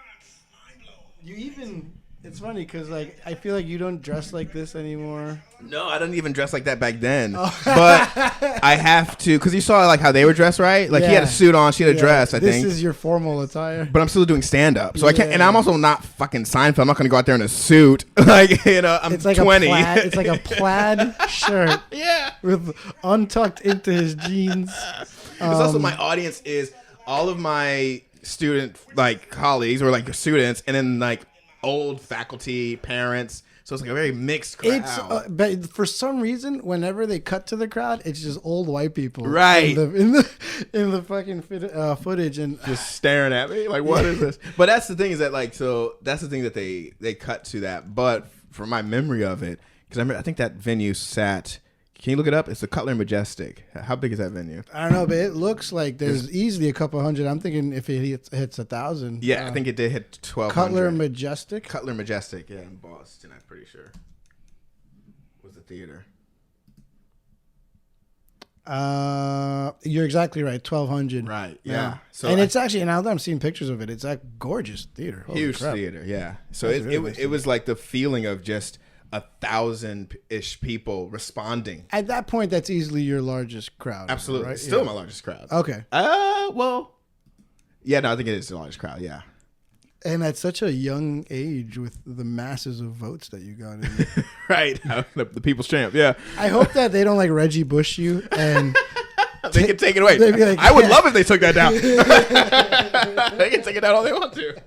Mind blown. You even it's funny because like I feel like you don't dress like this anymore. No, I didn't even dress like that back then. But I have to, because you saw like how they were dressed, right? Like he had a Yeah. suit on, she had a dress, I this think. is your formal attire. But I'm still doing stand up, so I can't. And Yeah. I'm also not fucking Seinfeld. I'm not going to go out there in a suit. Like I'm It's like 20. a plaid. It's like a plaid shirt Yeah. with untucked into his jeans. Because also my audience is all of my student like colleagues or like students, and then like old faculty, parents. So it's like a very mixed crowd. It's but for some reason, whenever they cut to the crowd, it's just old white people, Right. In the fucking footage, and just staring at me like, what is this? But that's the thing is that like, so that's the thing that they cut to that. But from my memory of it, because I think that venue sat. Can you look it up? It's the Cutler Majestic. How big is that venue? I don't know, but it looks like there's easily a couple hundred. I'm thinking if it hits 1,000. Yeah, I think it did hit 1,200. Cutler Majestic. Cutler Majestic, yeah, in Boston. I'm pretty sure was the theater. You're exactly right. 1,200. Right. Yeah. So and it's actually now that I'm seeing pictures of it, it's a gorgeous theater. Holy huge crap. theater. Yeah. So That's it really it, nice it was like the feeling of just 1,000-ish people responding. At that point, that's easily your largest crowd. Absolutely, right? still Yeah. my largest crowd. Okay. Well, yeah, no, I think it is the largest crowd. Yeah. And at such a young age, with the masses of votes that you got in. Right. The people's champ. Yeah. I hope that they don't like Reggie Bush you and They can take it away. They'd be like, I would yeah. love if they took that down. They can take it down all they want to.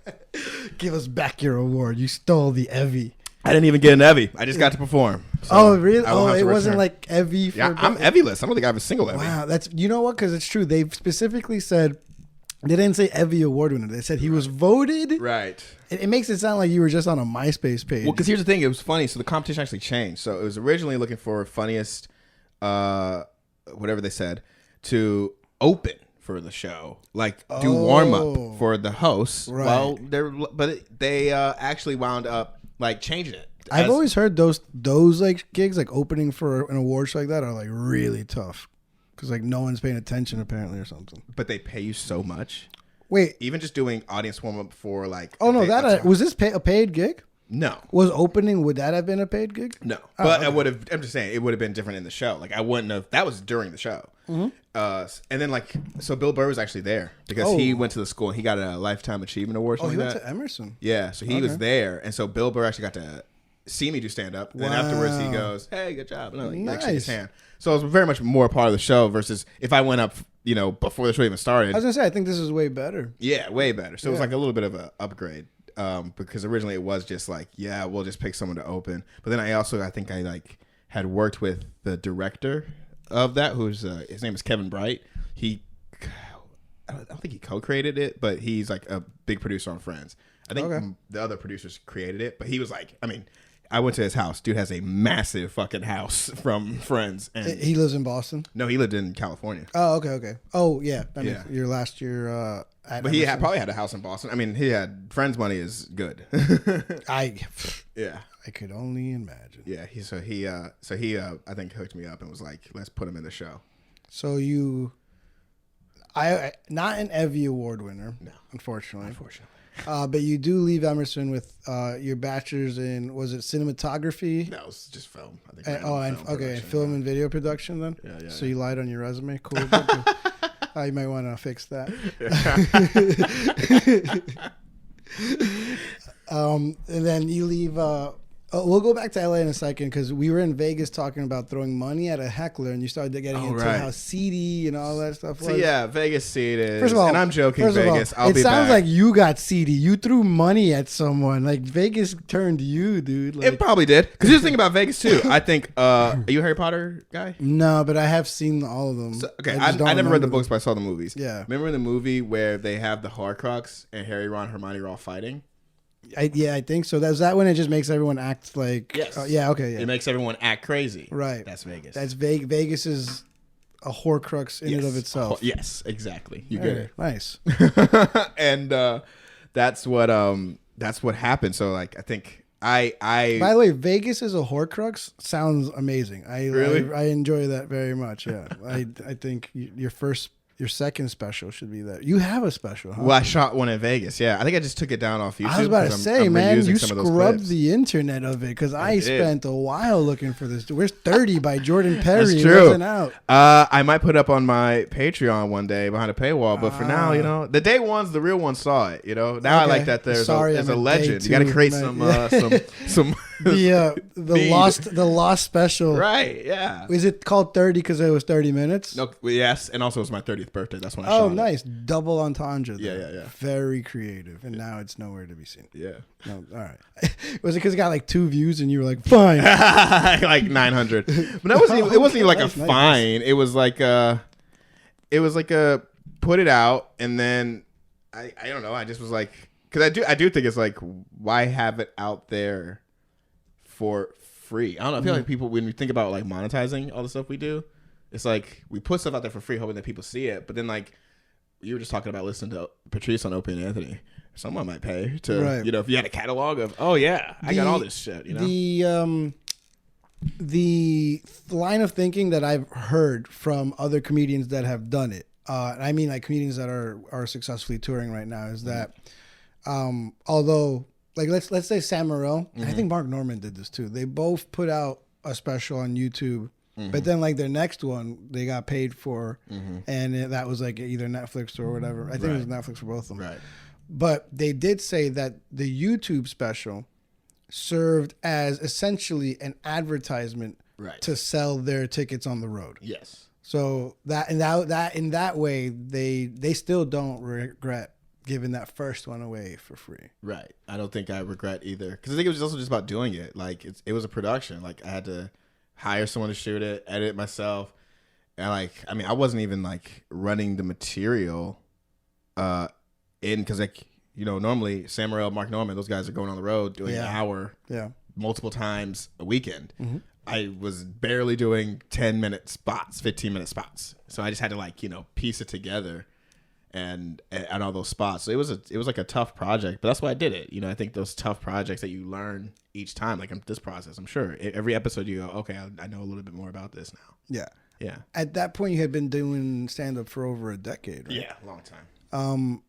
give us back your award. You stole the Evie. I didn't even get an Evie. I just got to perform. So Oh, really? I won't Oh, have it to wasn't return. like Evie. For Yeah, I'm Evie-less. I don't think I have a single Evie. Wow, that's you know what? Because it's true. They specifically said they didn't say Evie award winner. They said he was voted. Right. It makes it sound like you were just on a MySpace page. Well, because here's the thing. It was funny. So the competition actually changed. So it was originally looking for funniest, whatever they said, to open for the show, like do warm up for the hosts. Right. Well, they actually wound up like changing it. I've always heard those like gigs, like opening for an award show like that, are like really tough because like no one's paying attention apparently or something. But they pay you so much. Wait, Even just doing audience warm up for like. oh no, that's was this a paid gig? no. Was opening? Would that have been a paid gig? No, Oh, but okay. I would have. I'm just saying it would have been different in the show. Like I wouldn't have. That was during the show. Mm-hmm. And then like so, Bill Burr was actually there because he went to the school and he got a lifetime achievement award. Oh, he Like went that. to Emerson. Yeah, so he was there, and so Bill Burr actually got to see me do stand up. And afterwards, he goes, "Hey, good job," and I like shake his Nice. hand. So it was very much more a part of the show versus if I went up, before the show even started. I was gonna say, I think this is way better. Yeah, way better. So it was Yeah. like a little bit of an upgrade. Because originally it was just like, yeah, we'll just pick someone to open. But then I think I like had worked with the director of that, who's his name is Kevin Bright. I don't think he co-created it, but he's like a big producer on Friends. I think Okay. the other producers created it, but he was like, I mean, I went to his house. Dude has a massive fucking house from Friends. And He lives in Boston. no, he lived in California. Oh, okay. Oh, yeah. That Yeah. makes, your last year. At But he Emerson. probably had a house in Boston. I mean, he had Friends money is good. I could only imagine. Yeah. He I think hooked me up and was like, let's put him in the show. So you, not an Evie Award winner, no, unfortunately. But you do leave Emerson with your bachelor's in, was it cinematography? No, it was just film. I think. Film and video production then? Yeah. So you lied on your resume? Cool. You might want to fix that. And then you leave. We'll go back to LA in a second because we were in Vegas talking about throwing money at a heckler, and you started getting into how seedy and all that stuff was. So yeah, Vegas seeded. First of all, and I'm joking, Vegas. I'll it be sounds back. like you got seedy. You threw money at someone. Like Vegas turned you, dude. Like, It probably did. Because here's the thing about Vegas too. I think. Are you a Harry Potter guy? no, but I have seen all of them. So, okay, just don't I never read the remember books, but I saw the movies. Yeah. Remember in the movie where they have the Horcrux and Harry, Ron, Hermione are all fighting? I think so. Is that when it just makes everyone act like? Yes. Yeah. Okay. Yeah. It makes everyone act crazy. Right. That's Vegas. That's Vegas is a Horcrux in yes. it of itself. Yes, exactly. You Very get it. nice. And that's what happened. So like I think I By the way, Vegas is a Horcrux sounds amazing. Really? I enjoy that very much. Yeah. I think your second special should be that. You have a special, huh? well, I shot one in Vegas. Yeah, I think I just took it down off YouTube. I was about to 'cause say, I'm man, reusing you some of those scrubbed clips. the internet of it because I did. spent a while looking for this. Where's 30 by Jordan Perry? That's It true. wasn't out. I might put up on my Patreon one day behind a paywall, but for now, the day ones, the real ones saw it. Now I Okay. like that there's Sorry, there's I'm a at day legend. You got to two, create man. some The Feed. lost special. right. Yeah. Is it called 30 because it was 30 minutes? No, yes, and also it was my 30th birthday. That's when I Oh, shot it. nice. Double entendre. Yeah, there. yeah, yeah. Very creative. And now it's nowhere to be seen. Yeah. No, all right. Was it because it got like 2 views and you were like, fine? like 900. But that wasn't even, it wasn't even like That's a nice. fine. It was like a put it out and then I don't know. I just was like, because I do think it's like, why have it out there for free? I don't know. I feel like people, when we think about like monetizing all the stuff we do, it's like we put stuff out there for free hoping that people see it. But then like you were just talking about listening to Patrice on Opie and Anthony. Someone might pay to, Right. if you had a catalog of, oh yeah, I got all this shit, The line of thinking that I've heard from other comedians that have done it, and I mean like comedians that are successfully touring right now, is that although like let's say Sam Morril, and I think Mark Norman did this too. They both put out a special on YouTube, but then like their next one they got paid for, and that was like either Netflix or whatever. I think it was Netflix for both of them. Right. But they did say that the YouTube special served as essentially an advertisement Right. to sell their tickets on the road. Yes. So that in that way, they still don't regret giving that first one away for free. Right. I don't think I regret either. Because I think it was also just about doing it. Like, it was a production. Like, I had to hire someone to shoot it, edit it myself. And, like, I mean, I wasn't even, like, running the material in. Because, like, normally Sam Morril, Mark Norman, those guys are going on the road doing an hour multiple times a weekend. I was barely doing 10-minute spots, 15-minute spots. So I just had to, like, piece it together. And all those spots, so it was like a tough project, but that's why I did it. I think those tough projects that you learn each time, like this process, I'm sure every episode you go, okay, I know a little bit more about this now. Yeah. At that point, you had been doing stand up for over a decade, right? Yeah, long time.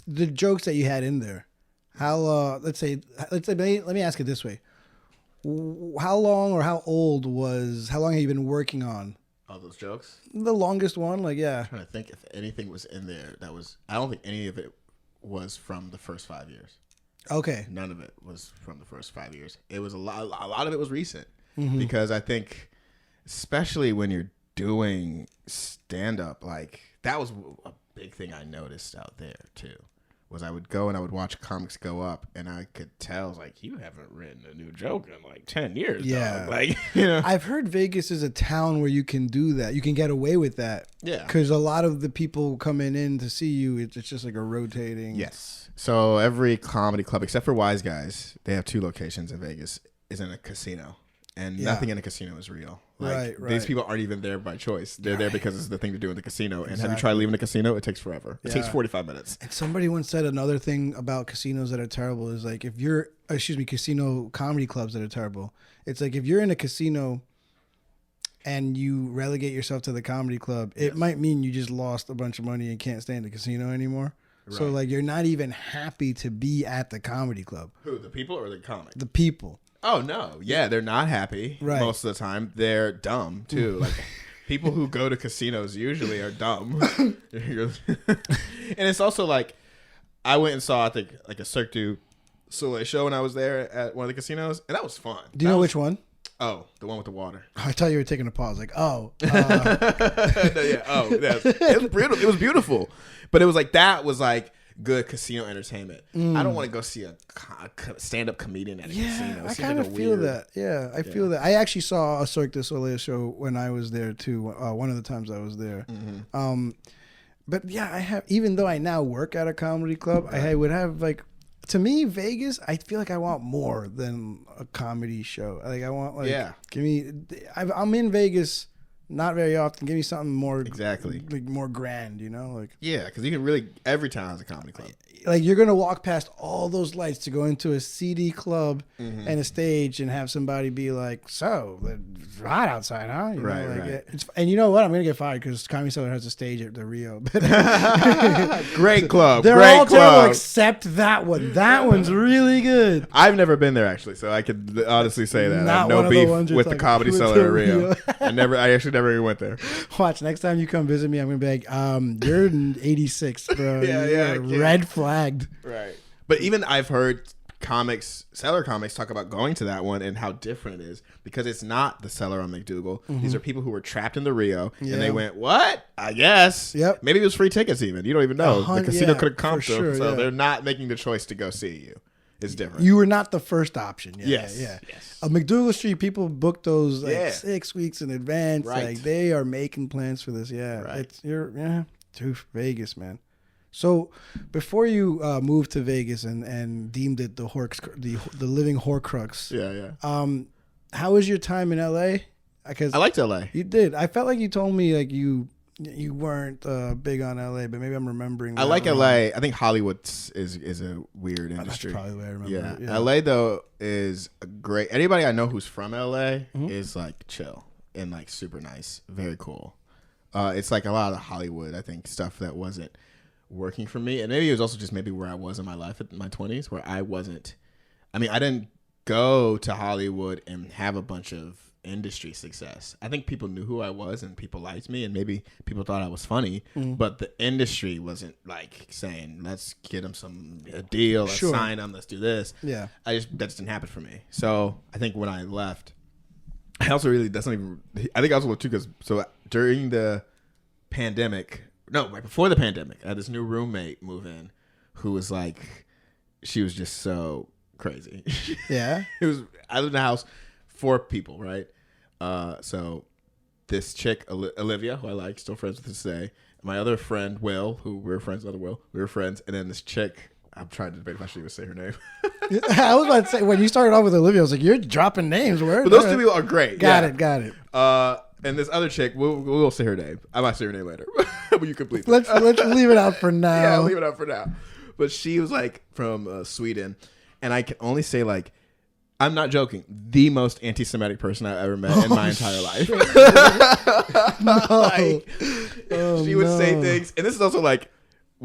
The jokes that you had in there, how let me ask it this way: how long have you been working on? All those jokes. The longest one, like I'm trying to think if anything was in there that was. I don't think any of it was from the first 5 years. Okay. None of it was from the first 5 years. It was a lot of it was recent because I think, especially when you're doing stand up, like that was a big thing I noticed out there too, was I would go and I would watch comics go up, and I could tell, like, you haven't written a new joke in like 10 years. Yeah. Dog. Like, you know. I've heard Vegas is a town where you can do that. You can get away with that. Yeah. Because a lot of the people coming in to see you, it's just like a rotating. Yes. So every comedy club, except for Wise Guys, they have 2 locations in Vegas, is in a casino. And nothing in a casino is real. Like, Right. These people aren't even there by choice. They're there because it's the thing to do in the casino. And have you Exactly. tried leaving the casino? It takes forever. It takes 45 minutes. And somebody once said another thing about casinos that are terrible is like if you're, casino comedy clubs that are terrible. It's like if you're in a casino and you relegate yourself to the comedy club, it might mean you just lost a bunch of money and can't stay in the casino anymore. Right. So like you're not even happy to be at the comedy club. Who, the people or the comic? The people. Oh, no. Yeah, they're not happy most of the time. They're dumb, too. Like, people who go to casinos usually are dumb. And it's also like, I went and saw, I think, like a Cirque du Soleil show when I was there at one of the casinos, and that was fun. Do you know which one? Oh, the one with the water. I thought you were taking a pause. Like, No, yeah. Oh, it was brutal. It was beautiful. But it was like, that was like good casino entertainment. I don't want to go see a stand-up comedian at a casino. I kind of feel that. Yeah, I feel that. I actually saw a Cirque du Soleil show when I was there too. One of the times I was there. But yeah, I have. Even though I now work at a comedy club, I would have like. To me, Vegas, I feel like I want more than a comedy show. Like I want like, give me. I'm in Vegas. Not very often. Give me something more like more grand, you know? Like because you can really every town has a comedy club. Like you're gonna walk past all those lights to go into a CD club and a stage and have somebody be like, "So it's hot outside, huh?" You know, like, and you know what? I'm gonna get fired because Comedy Cellar has a stage at the Rio. Great club. They're great all club. terrible except that one. That one's really good. I've never been there actually, so I could honestly say that. I have no beef with the Comedy Cellar at Rio. I actually never even went there. Watch, next time you come visit me, I'm gonna be like, you're in 86, bro. Yeah, red flagged. Right. But even I've heard Cellar comics talk about going to that one and how different it is because it's not the Cellar on McDougal. These are people who were trapped in the Rio and they went, what? I guess. Yep. Maybe it was free tickets even. You don't even know. The casino could have comped them. Sure, so they're not making the choice to go see you. It's different. You were not the first option. Yes. McDougal Street, people book those like 6 weeks in advance. Right. Like they are making plans for this. Yeah. Right. To Vegas, man. So before you moved to Vegas and deemed it the living Horcrux. How was your time in LA? Because I liked LA. You did. I felt like you told me like you weren't big on LA, but maybe I'm remembering. I like LA. I think Hollywood is a weird industry. That's probably the way I remember it. Yeah. LA though is a great. Anybody I know who's from LA is like chill and like super nice, very cool. It's like a lot of the Hollywood, I think, stuff that wasn't working for me, and maybe it was also just maybe where I was in my life in my 20s, where I wasn't. I mean, I didn't go to Hollywood and have a bunch of industry success. I think people knew who I was and people liked me and maybe people thought I was funny, but the industry wasn't like saying, let's get them a deal, let's sign them, let's do this. Yeah. That just didn't happen for me. So I think when I left, I also really, I think I also left too because during the pandemic, right before the pandemic, I had this new roommate move in who was like, she was just so crazy. Yeah. I lived in a house, 4 people, right? So this chick, Olivia, who I like, still friends with her today. My other friend, Will, who we were friends, we were friends. And then this chick, I'm trying to debate if I should even say her name. I was about to say, when you started off with Olivia, I was like, you're dropping names. But those 2 people are great. Got it. And this other chick, we'll say her name. I might say her name later. But you complete let's leave it out for now. Yeah, leave it out for now. But she was like from Sweden. And I can only say like, I'm not joking, the most anti-Semitic person I've ever met in my entire life. She would say things. And this is also like,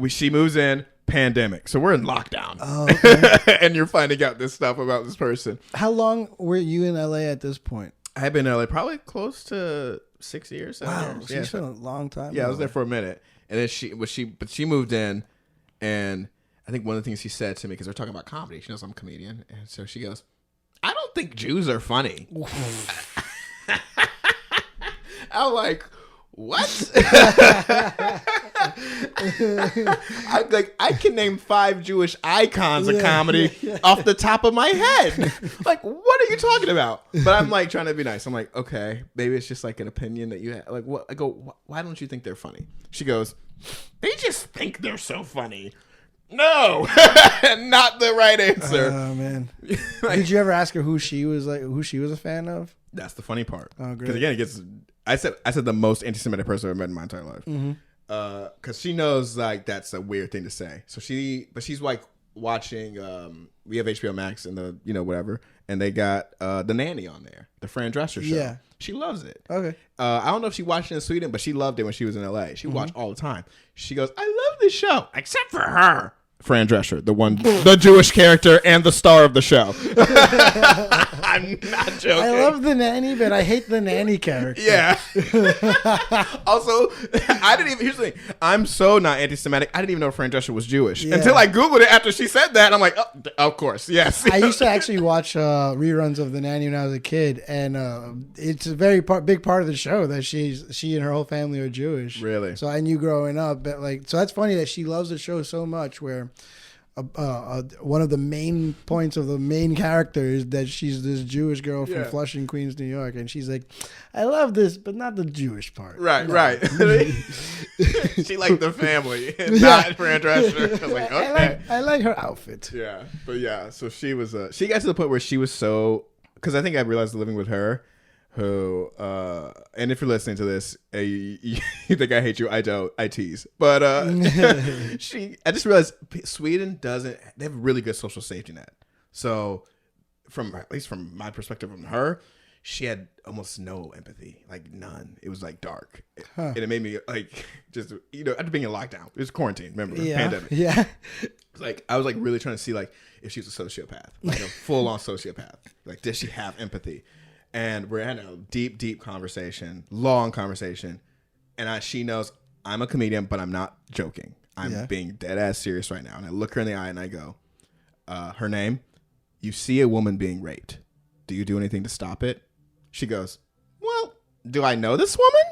she moves in, pandemic. So we're in lockdown. Oh, okay. And you're finding out this stuff about this person. How long were you in LA at this point? I had been in LA probably close to 6 years. 7 years. So you spent a long time. Yeah, I was there for a minute. And then she moved in, and I think one of the things she said to me, because we're talking about comedy, she knows I'm a comedian, and so she goes, I don't think Jews are funny. I'm like, what? I can name 5 Jewish icons of comedy off the top of my head. Like, what are you talking about? But I'm like trying to be nice. I'm like, okay, maybe it's just like an opinion that you have. Like, what? I go, why don't you think they're funny? She goes, they just think they're so funny. No, not the right answer. Oh man, Like, did you ever ask her who she was a fan of? that's the funny part. Oh, great. Because again, it gets. I said the most anti-Semitic person I've met in my entire life. Because she knows like that's a weird thing to say. So she's like watching. We have HBO Max and the whatever, and they got the nanny on there, the Fran Drescher show. Yeah, she loves it. Okay. I don't know if she watched it in Sweden, but she loved it when she was in LA. She watched all the time. She goes, I love this show, except for her. Fran Drescher, the Jewish character and the star of the show. I'm not joking. I love the nanny, but I hate the nanny character. Yeah. Also, here's the thing. I'm so not anti-Semitic. I didn't even know Fran Drescher was Jewish until I Googled it after she said that. I'm like, oh, of course, yes. I used to actually watch reruns of The Nanny when I was a kid, and it's a very big part of the show that she and her whole family are Jewish. Really? So I knew growing up, but so that's funny that she loves the show so much. Where one of the main points of the main character is that she's this Jewish girl from Flushing, Queens, New York, and she's like, I love this, but not the Jewish part. Right, right. She liked the family, not Fran Drescher. I was like, okay. I like her outfit. Yeah, but so she was. She got to the point where she was so. Because I think I realized living with her, who, and if you're listening to this, you think I hate you, I don't, I tease. But I just realized Sweden they have a really good social safety net. So at least from my perspective from her, she had almost no empathy, like none. It was like dark. And it made me like, just, after being in lockdown, it was quarantine, remember, pandemic. Yeah. Like, I was like really trying to see like if she was a sociopath, like a full on sociopath. Like, did she have empathy? And we're having a deep, deep conversation, long conversation. And she knows I'm a comedian, but I'm not joking. I'm being dead ass serious right now. And I look her in the eye and I go, her name, you see a woman being raped. Do you do anything to stop it? She goes, well, do I know this woman?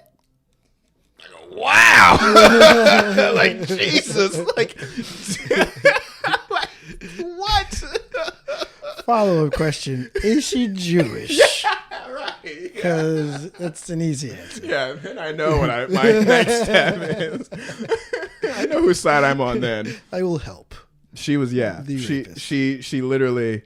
I go, wow. Like, Jesus. Like what? Follow-up question. Is she Jewish? Yeah, right. Because that's an easy answer. Yeah, then I know what my next step is. I know whose side I'm on then. I will help. She was, rapist. She literally,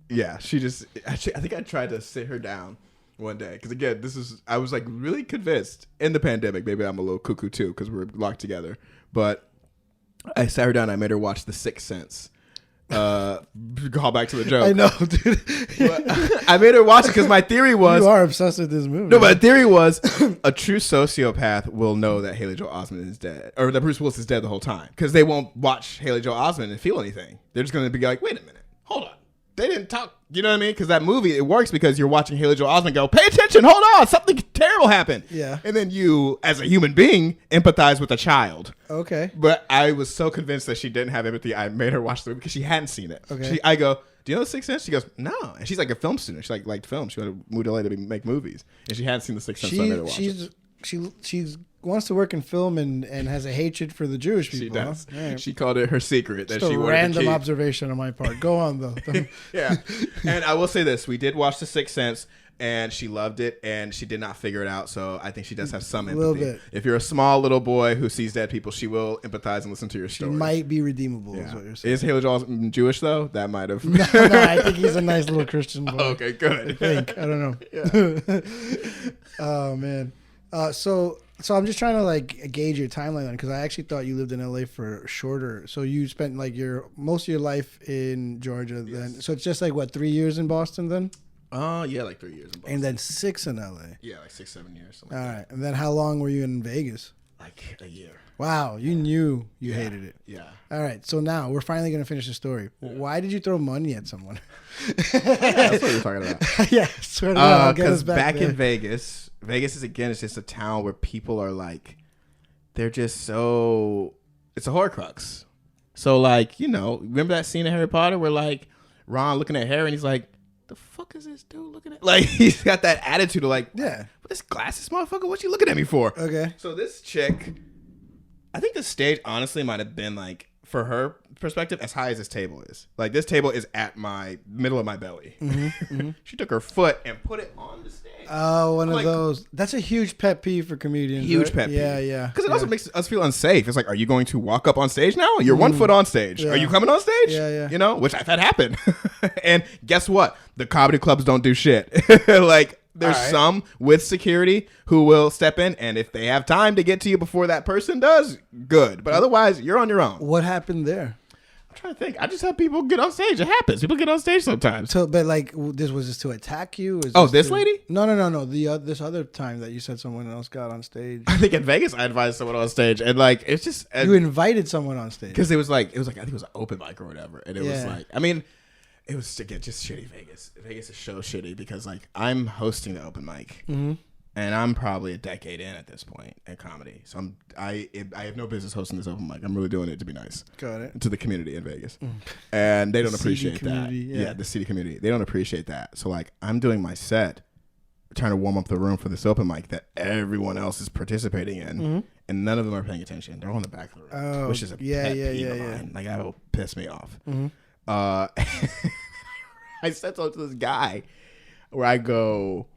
she just, I think I tried to sit her down one day. Because again, I was like really convinced in the pandemic, maybe I'm a little cuckoo too because we're locked together. But I sat her down and I made her watch The Sixth Sense. Call back to the joke. I know, dude. I made her watch it because my theory was... You are obsessed with this movie. No, my theory was a true sociopath will know that Haley Joel Osment is dead. Or that Bruce Willis is dead the whole time. Because they won't watch Haley Joel Osment and feel anything. They're just going to be like, wait a minute. Hold on. They didn't talk. You know what I mean? Because that movie, it works because you're watching Haley Joel Osment go, pay attention, hold on, something terrible happened. Yeah. And then you, as a human being, empathize with a child. Okay. But I was so convinced that she didn't have empathy, I made her watch the movie because she hadn't seen it. Okay. I go, do you know The Sixth Sense? She goes, no. And she's like a film student. She liked film. She went to LA to make movies. And she hadn't seen The Sixth Sense, so I made her watch it. She wants to work in film and has a hatred for the Jewish people. She does. Huh? Right. She called it her secret that Just she a wanted random to keep. observation on my part. Go on, though. Yeah. And I will say this. We did watch The Sixth Sense, and she loved it, and she did not figure it out, so I think she does have some empathy. Little bit. If you're a small little boy who sees dead people, she will empathize and listen to your She story. might be redeemable, is what you're saying. Is Haley Joel Jewish, though? That might have... No, I think he's a nice little Christian boy. Okay, good. I think. I don't know. Yeah. Oh, man. So I'm just trying to like gauge your timeline on because I actually thought you lived in LA for shorter. So you spent like most of your life in Georgia then. So it's just like what, 3 years in Boston then? Yeah, like 3 years in Boston. And then 6 in LA. Yeah, like 6-7 years. All right. And then how long were you in Vegas? Like a year. Wow, you knew you hated it. Yeah. All right, so now we're finally going to finish the story. Why did you throw money at someone? That's what you're talking about. Yeah, swear to God, I'll get us Because back there. in Vegas is, again, it's just a town where people are like, they're just so, it's a Horcrux. So like, remember that scene in Harry Potter where like Ron looking at Harry and he's like, the fuck is this dude looking at? Like, he's got that attitude of like, Yeah. But this glasses motherfucker, what you looking at me for? Okay. So this chick I think the stage honestly might have been like, for her perspective, as high as this table is. Like, this table is at my middle of my belly. She took her foot and put it on the stage. Oh, one of those. That's a huge pet peeve for comedians. Huge right? pet peeve. Yeah. Because it also makes us feel unsafe. It's like, are you going to walk up on stage now? You're 1 foot on stage. Yeah. Are you coming on stage? Yeah. You know, which I've had happen. And guess what? The comedy clubs don't do shit. Like, there's some with security who will step in, and if they have time to get to you before that person does, good. But otherwise, you're on your own. What happened there? I'm trying to think. I just have people get on stage. It happens. People get on stage sometimes. So, but like, this was this to attack you? This lady? No. This other time that you said someone else got on stage. I think in Vegas, I invited someone on stage, and like, it's just You invited someone on stage because it was like I think it was an open mic or whatever, and it was like, I mean, it was again just shitty Vegas. Vegas is so shitty because like I'm hosting the open mic, and I'm probably a decade in at this point in comedy, so I have no business hosting this open mic. I'm really doing it to be nice. Got it. To the community in Vegas, and they don't appreciate that. Yeah, the city community, they don't appreciate that. So like I'm doing my set, trying to warm up the room for this open mic that everyone else is participating in, and none of them are paying attention. They're on the back of the room, which is a pet peeve of mine. Like, that will piss me off. I said something to this guy where I go,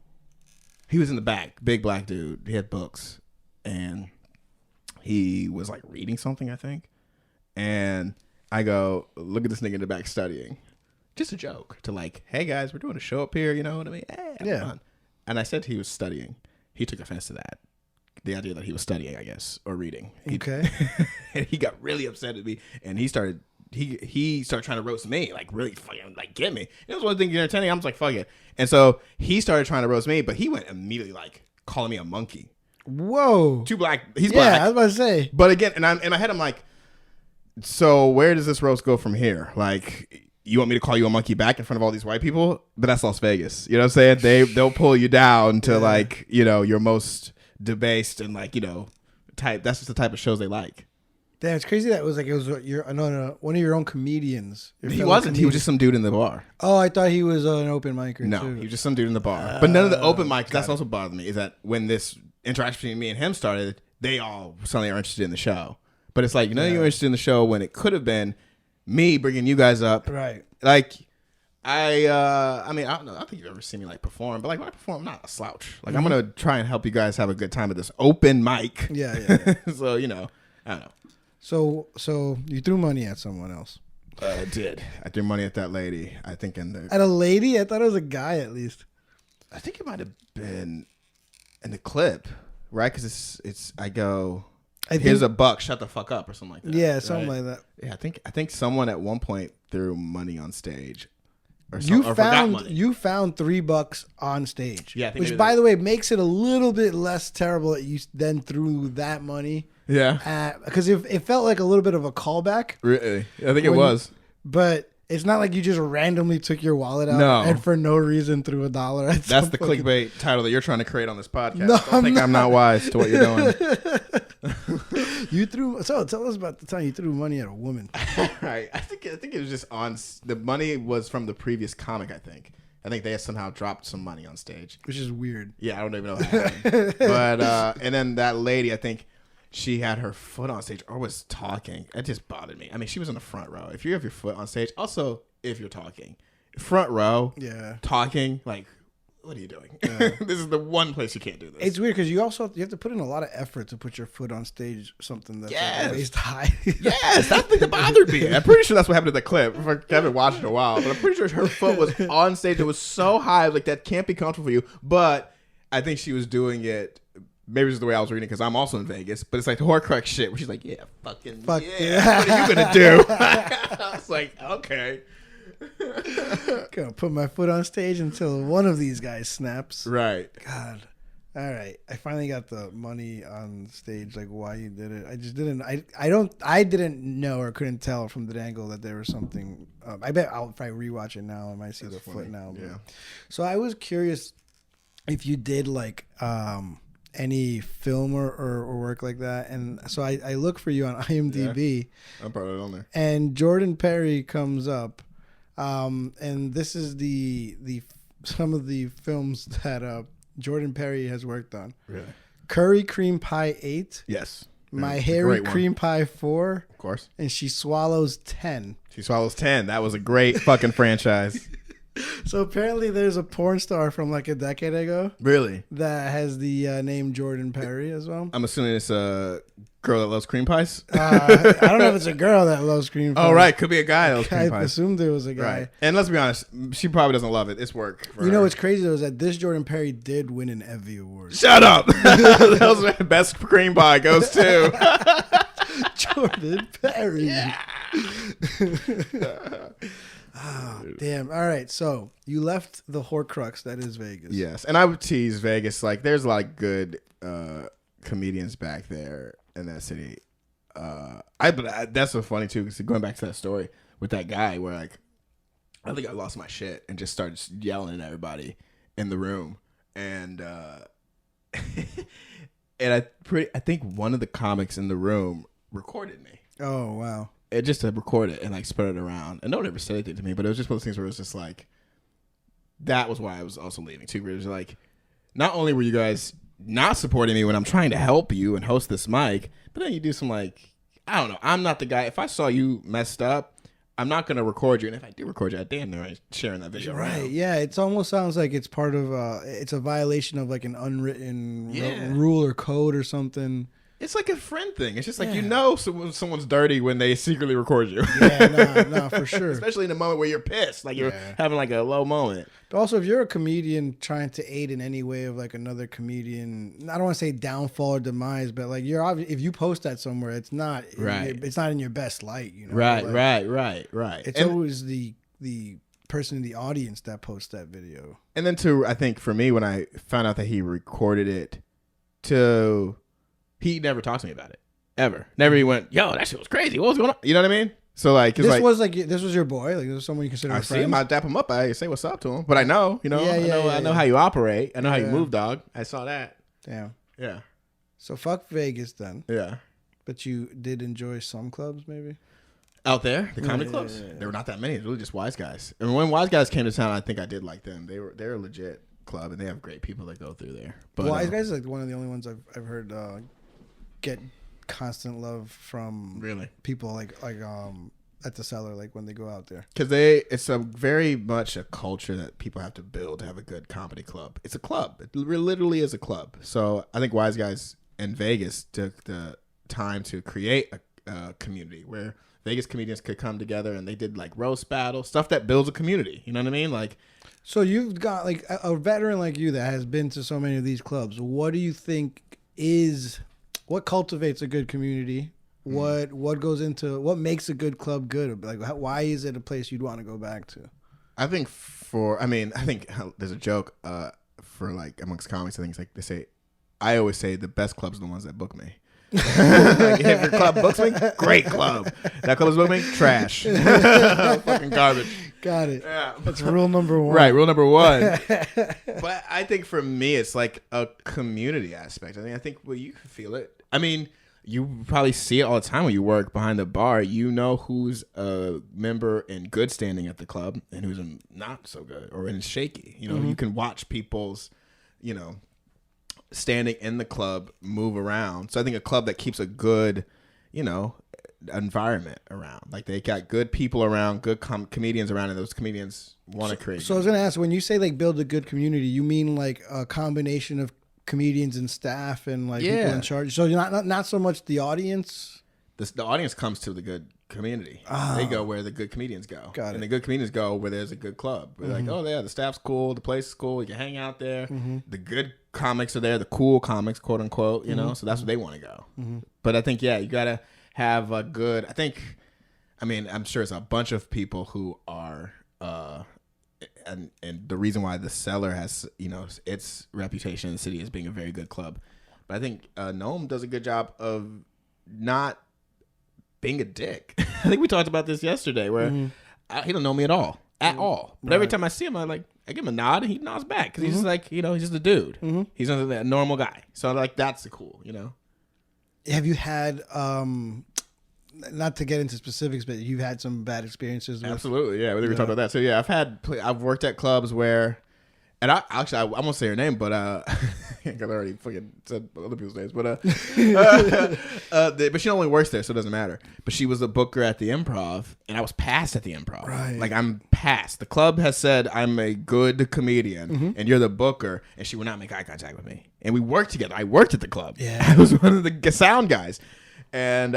he was in the back, big black dude. He had books, and he was like reading something, I think. And I go, look at this nigga in the back studying. Just a joke to like, hey guys, we're doing a show up here. You know what I mean? Hey, have fun. And I said he was studying. He took offense to that. The idea that he was studying, I guess, or reading. Okay. And he got really upset at me, and he started trying to roast me, like really fucking like get me. It was one thing entertaining. I was like, fuck it. And so he started trying to roast me, but he went immediately like calling me a monkey. Whoa. Too black. He's black. Yeah, I was about to say. But again, and I'm in my head, I'm like, so where does this roast go from here? Like, you want me to call you a monkey back in front of all these white people? But that's Las Vegas. You know what I'm saying? They'll pull you down to like, you know, your most debased and like, you know, type. That's just the type of shows they like. Damn, it's crazy that it was one of your own comedians. He wasn't. He was just some dude in the bar. Oh, I thought he was an open micer. No, too. he was just some dude in the bar. But none of the open mics. That's also bothered me. Is that when this interaction between me and him started, they all suddenly are interested in the show. But it's like, you know, you're interested in the show when it could have been me bringing you guys up. Right. Like, I mean, I don't know. I don't think you've ever seen me like perform, but like when I perform, I'm not a slouch. Like, I'm gonna try and help you guys have a good time at this open mic. Yeah. So, you know, I don't know. So you threw money at someone else. I did. I threw money at that lady. I think At a lady? I thought it was a guy at least. I think it might have been in the clip, right? Because it's. I go. Here's a buck. Shut the fuck up, or something like that. Yeah, something like that. Yeah, I think someone at one point threw money on stage. You found $3 on stage. Yeah, I think which, by the way, makes it a little bit less terrible that you then threw that money. Yeah, because it felt like a little bit of a callback. Really, I think it was. But it's not like you just randomly took your wallet out and for no reason threw $1 at That's the clickbait title that you're trying to create on this podcast. No, I'm not wise to what you're doing. So tell us about the time you threw money at a woman. Right. I think it was just on. The money was from the previous comic. I think they had somehow dropped some money on stage, which is weird. Yeah, I don't even know what happened. But and then that lady, I think she had her foot on stage or was talking. It just bothered me. I mean, she was in the front row. If you have your foot on stage, also if you're talking, front row, talking, like, what are you doing? This is the one place you can't do this. It's weird because you have to put in a lot of effort to put your foot on stage, something that's like waist high. Yes, that's the thing that bothered me. I'm pretty sure that's what happened to the clip. I haven't watched it in a while, but I'm pretty sure her foot was on stage. It was so high, like that can't be comfortable for you. But I think she was doing it. Maybe it's the way I was reading because I'm also in Vegas, but it's like the Horcrux shit where she's like, yeah, fuck yeah. What are you going to do? I was like, okay. Gonna put my foot on stage until one of these guys snaps. Right. God. All right. I finally got the money on stage, like why you did it. I just didn't. I didn't know or couldn't tell from the angle that there was something. I bet if I rewatch it now, I might see the foot now. But. Yeah. So I was curious if you did like any film or work like that, and so I look for you on IMDb. Yeah, I'm probably on there. And Jordan Perry comes up. And this is the some of the films that Jordan Perry has worked on. Really? Curry Cream Pie 8. Yes. My It's a hairy great one. cream pie 4, Of course. and she swallows 10. She swallows 10. That was a great fucking franchise. So apparently there's a porn star from like a decade ago Really? that has the name Jordan Perry as well. I'm assuming it's a girl that loves cream pies. I don't know if it's a girl that loves cream pie. Oh, right. Could be a guy that loves I cream pies. assumed it was a guy. Right. And let's be honest, she probably doesn't love it. It's work. for You know her. what's crazy though is that this Jordan Perry did win an Evie Award. Shut up. That was best cream pie goes to. Jordan Perry. Oh, damn. All right. So you left the Horcrux that is Vegas. Yes. And I would tease Vegas. Like, there's a lot of good comedians back there in that city. That's so funny, too, because going back to that story with that guy where, like, I think I lost my shit and just started yelling at everybody in the room. And and I think one of the comics in the room recorded me. Oh, wow. It just to record it and like spread it around, and no one ever said anything to me. But it was just one of those things where it was just like, that was why I was also leaving too. Where it was like, not only were you guys not supporting me when I'm trying to help you and host this mic, but then you do some like, I don't know. I'm not the guy. If I saw you messed up, I'm not gonna record you. And if I do record you, I damn near ain't sharing that video. Right. around. Yeah. It almost sounds like it's part of it's a violation of like an unwritten rule or code or something. It's like a friend thing. It's just like, Yeah. someone's dirty when they secretly record you. Yeah, no, for sure. Especially in a moment where you're pissed, like you're Yeah. having like a low moment. But also, if you're a comedian trying to aid in any way of like another comedian, I don't want to say downfall or demise, but like if you post that somewhere, it's not Right. It's not in your best light, you know. Right, Like, right. It's always the person in the audience that posts that video. And then I think for me, when I found out that he recorded it, he never talked to me about it ever. Never he went, yo, that shit was crazy. What was going on? You know what I mean? So like, This was your boy. Like this was someone you consider I a see friend. him, I dap him up, I say what's up to him, but I know, Yeah, I know how you operate. I know how you Yeah. move, dog. I saw that. Damn. Yeah, So fuck Vegas then. yeah. But you did enjoy some clubs, maybe. Out there, the comedy Yeah, clubs, yeah, yeah. there were not that many. It was really just Wise Guys. And when Wise Guys came to town, I think I did like them. They're a legit club, and they have great people that go through there. But Wise Guys is like one of the only ones I've heard get constant love from really. people like at the cellar, like when they go out there. Because it's a very much a culture that people have to build to have a good comedy club. It's a club. It literally is a club. So I think Wise Guys in Vegas took the time to create a community where Vegas comedians could come together, and they did like roast battle stuff that builds a community. You know what I mean? Like, So you've got like a veteran like you that has been to so many of these clubs. What do you think what cultivates a good community? What makes a good club good? Like, why is it a place you'd want to go back to? I think there's a joke for like amongst comics. I think it's like they say, I always say the best clubs are the ones that book me. Like, if your club books me, great club. That club is booking me, trash. Fucking garbage. Got it. Yeah. That's rule number one. Right, rule number one. But I think for me, it's like a community aspect. I think well, you can feel it. I mean, you probably see it all the time when you work behind the bar. You know who's a member in good standing at the club and who's not so good or in shaky. You know, you can watch people's, standing in the club move around. So I think a club that keeps a good, environment around, like they got good people around, good comedians around, and those comedians want to create. So I was gonna ask, when you say like build a good community, you mean like a combination of comedians and staff and like people in charge? So you're not so much the audience. The audience comes to the good community. They go where the good comedians go. Got it. And the good comedians go where there's a good club. We're like, oh yeah, the staff's cool, the place is cool, you can hang out there. The good comics are there, the cool comics, quote unquote, so that's where they want to go. But I think, you gotta have a good, I'm sure it's a bunch of people who are and the reason why the Cellar has, its reputation in the city as being a very good club. But I think Noam does a good job of not being a dick. I think we talked about this yesterday where he don't know me at all. But every time I see him, I give him a nod and he nods back because he's just like, he's just a dude. He's a normal guy. So like, that's cool, Have you had not to get into specifics, but you've had some bad experiences with Absolutely, yeah. We talked about that. So yeah, I've worked at clubs where, and I won't say her name, but I already fucking said other people's names, but but she only works there, so it doesn't matter. But she was a booker at the Improv, and I was passed at the Improv. Right. Like I'm passed. The club has said I'm a good comedian, and you're the booker, and she would not make eye contact with me. And we worked together. I worked at the club. Yeah. I was one of the sound guys, and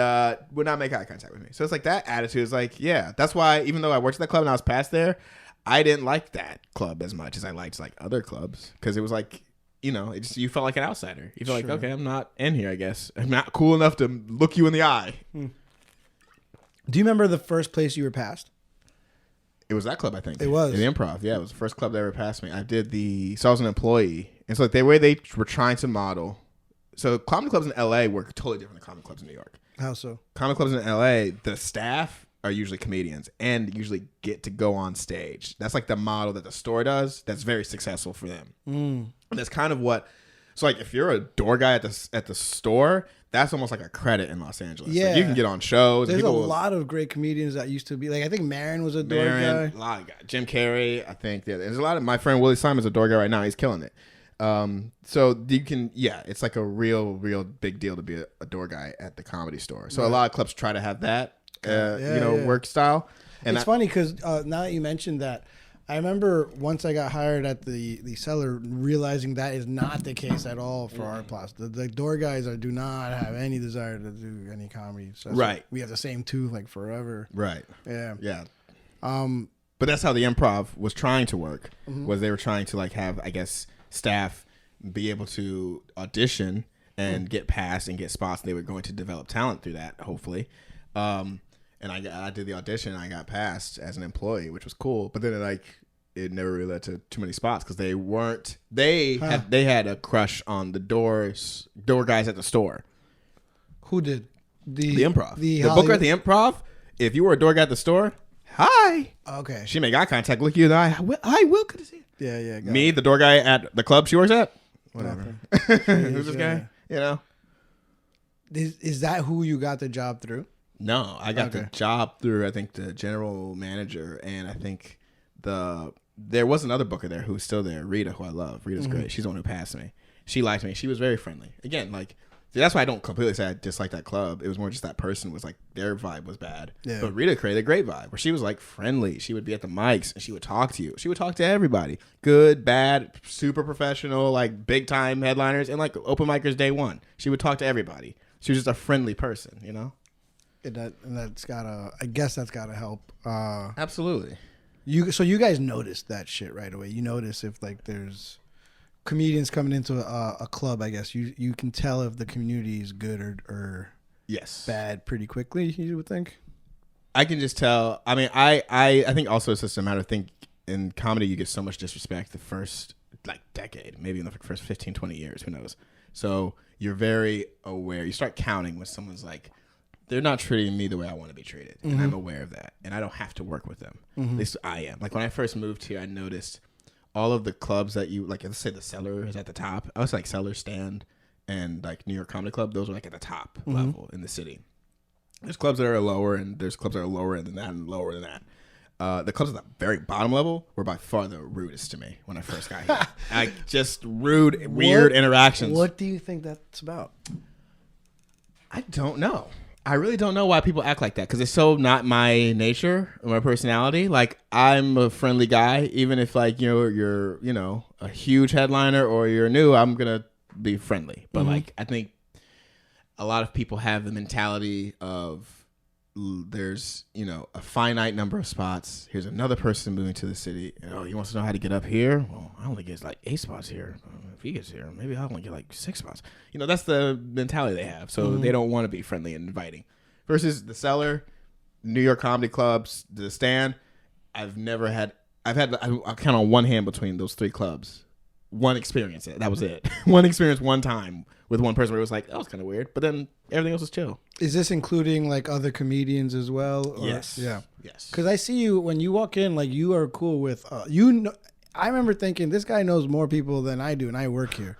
would not make eye contact with me. So it's like that attitude is like, yeah. That's why even though I worked at that club and I was passed there, I didn't like that club as much as I liked like other clubs because it was like. You felt like an outsider. You felt like, okay, I'm not in here, I guess. I'm not cool enough to look you in the eye. Do you remember the first place you were passed? It was that club, I think. It was. In the Improv. Yeah, it was the first club that ever passed me. So I was an employee. And so like the way they were trying to model. So comedy clubs in LA were totally different than comedy clubs in New York. How so? Comedy clubs in LA, the staff are usually comedians and usually get to go on stage. That's like the model that the store does. That's very successful for them. And that's kind of what. So like if you're a door guy at the store, that's almost like a credit in Los Angeles. Yeah, like you can get on shows. There's a lot of great comedians that used to be like. I think Maron was a door guy. A lot of guys. Jim Carrey. I think there's a lot of my friend Willie Simon's a door guy right now. He's killing it. So you can, it's like a real big deal to be a door guy at the Comedy Store. So a lot of clubs try to have that. Work style. And it's funny because now that you mentioned that, I remember once I got hired at the Cellar, realizing that is not the case at all for our class. The door guys do not have any desire to do any comedy. So right. We have the same tooth like forever. Right. Yeah. Yeah. But that's how the Improv was trying to work. Was they were trying to like have, I guess, staff be able to audition and get passed and get spots. They were going to develop talent through that, hopefully. And I did the audition and I got passed as an employee, which was cool. But then it never really led to too many spots because they had a crush on the door guys at the store. Who did? The Improv. The booker at the Improv. If you were a door guy at the store, hi. Okay. She make eye contact, look you in the eye. Hi, Will, good to see you. Yeah. Me, the door guy at the club she works at. Whatever. Who's this guy? Is that who you got the job through? No, I got the job through, I think, the general manager, and I think there was another booker there who was still there, Rita, who I love. Rita's great. She's the one who passed me. She liked me. She was very friendly. Again, that's why I don't completely say I dislike that club. It was more just that person was like, their vibe was bad. Yeah. But Rita created a great vibe where she was like friendly. She would be at the mics and she would talk to you. She would talk to everybody. Good, bad, super professional, like big time headliners and like open micers day one. She would talk to everybody. She was just a friendly person, that's gotta. I guess that's gotta help. Absolutely. So you guys noticed that shit right away. You notice if like there's comedians coming into a club. I guess you can tell if the community is good or yes bad pretty quickly. You would think. I can just tell. I mean, I think also it's just a matter of in comedy you get so much disrespect the first decade, maybe in the first 15, 20 years. Who knows? So you're very aware. You start counting when someone's like, they're not treating me the way I want to be treated. And I'm aware of that. And I don't have to work with them. At least I am. Like when I first moved here, I noticed all of the clubs that let's say the Cellar is at the top. I was like Cellar, Stand, and like New York Comedy Club. Those are like at the top level in the city. There's clubs that are lower and there's clubs that are lower than that and lower than that. The clubs at the very bottom level were by far the rudest to me when I first got here. Just rude, weird interactions. What do you think that's about? I don't know. I really don't know why people act like that because it's so not my nature or my personality. Like I'm a friendly guy, even if like you're a huge headliner or you're new, I'm gonna be friendly. But like I think a lot of people have the mentality of there's a finite number of spots. Here's another person moving to the city, and he wants to know how to get up here. Well, I only get like 8 spots here. If he gets here, maybe I'll only get like 6 spots. That's the mentality they have. So they don't want to be friendly and inviting. Versus the Cellar, New York comedy clubs, the Stand. I've had I count on one hand between those 3 clubs. One experience. That was it. One experience, one time with one person where it was like, that was kind of weird. But then everything else was chill. Is this including like other comedians as well? Or? Yes. Yeah. Yes. Because I see you when you walk in, like you are cool with I remember thinking this guy knows more people than I do, and I work here.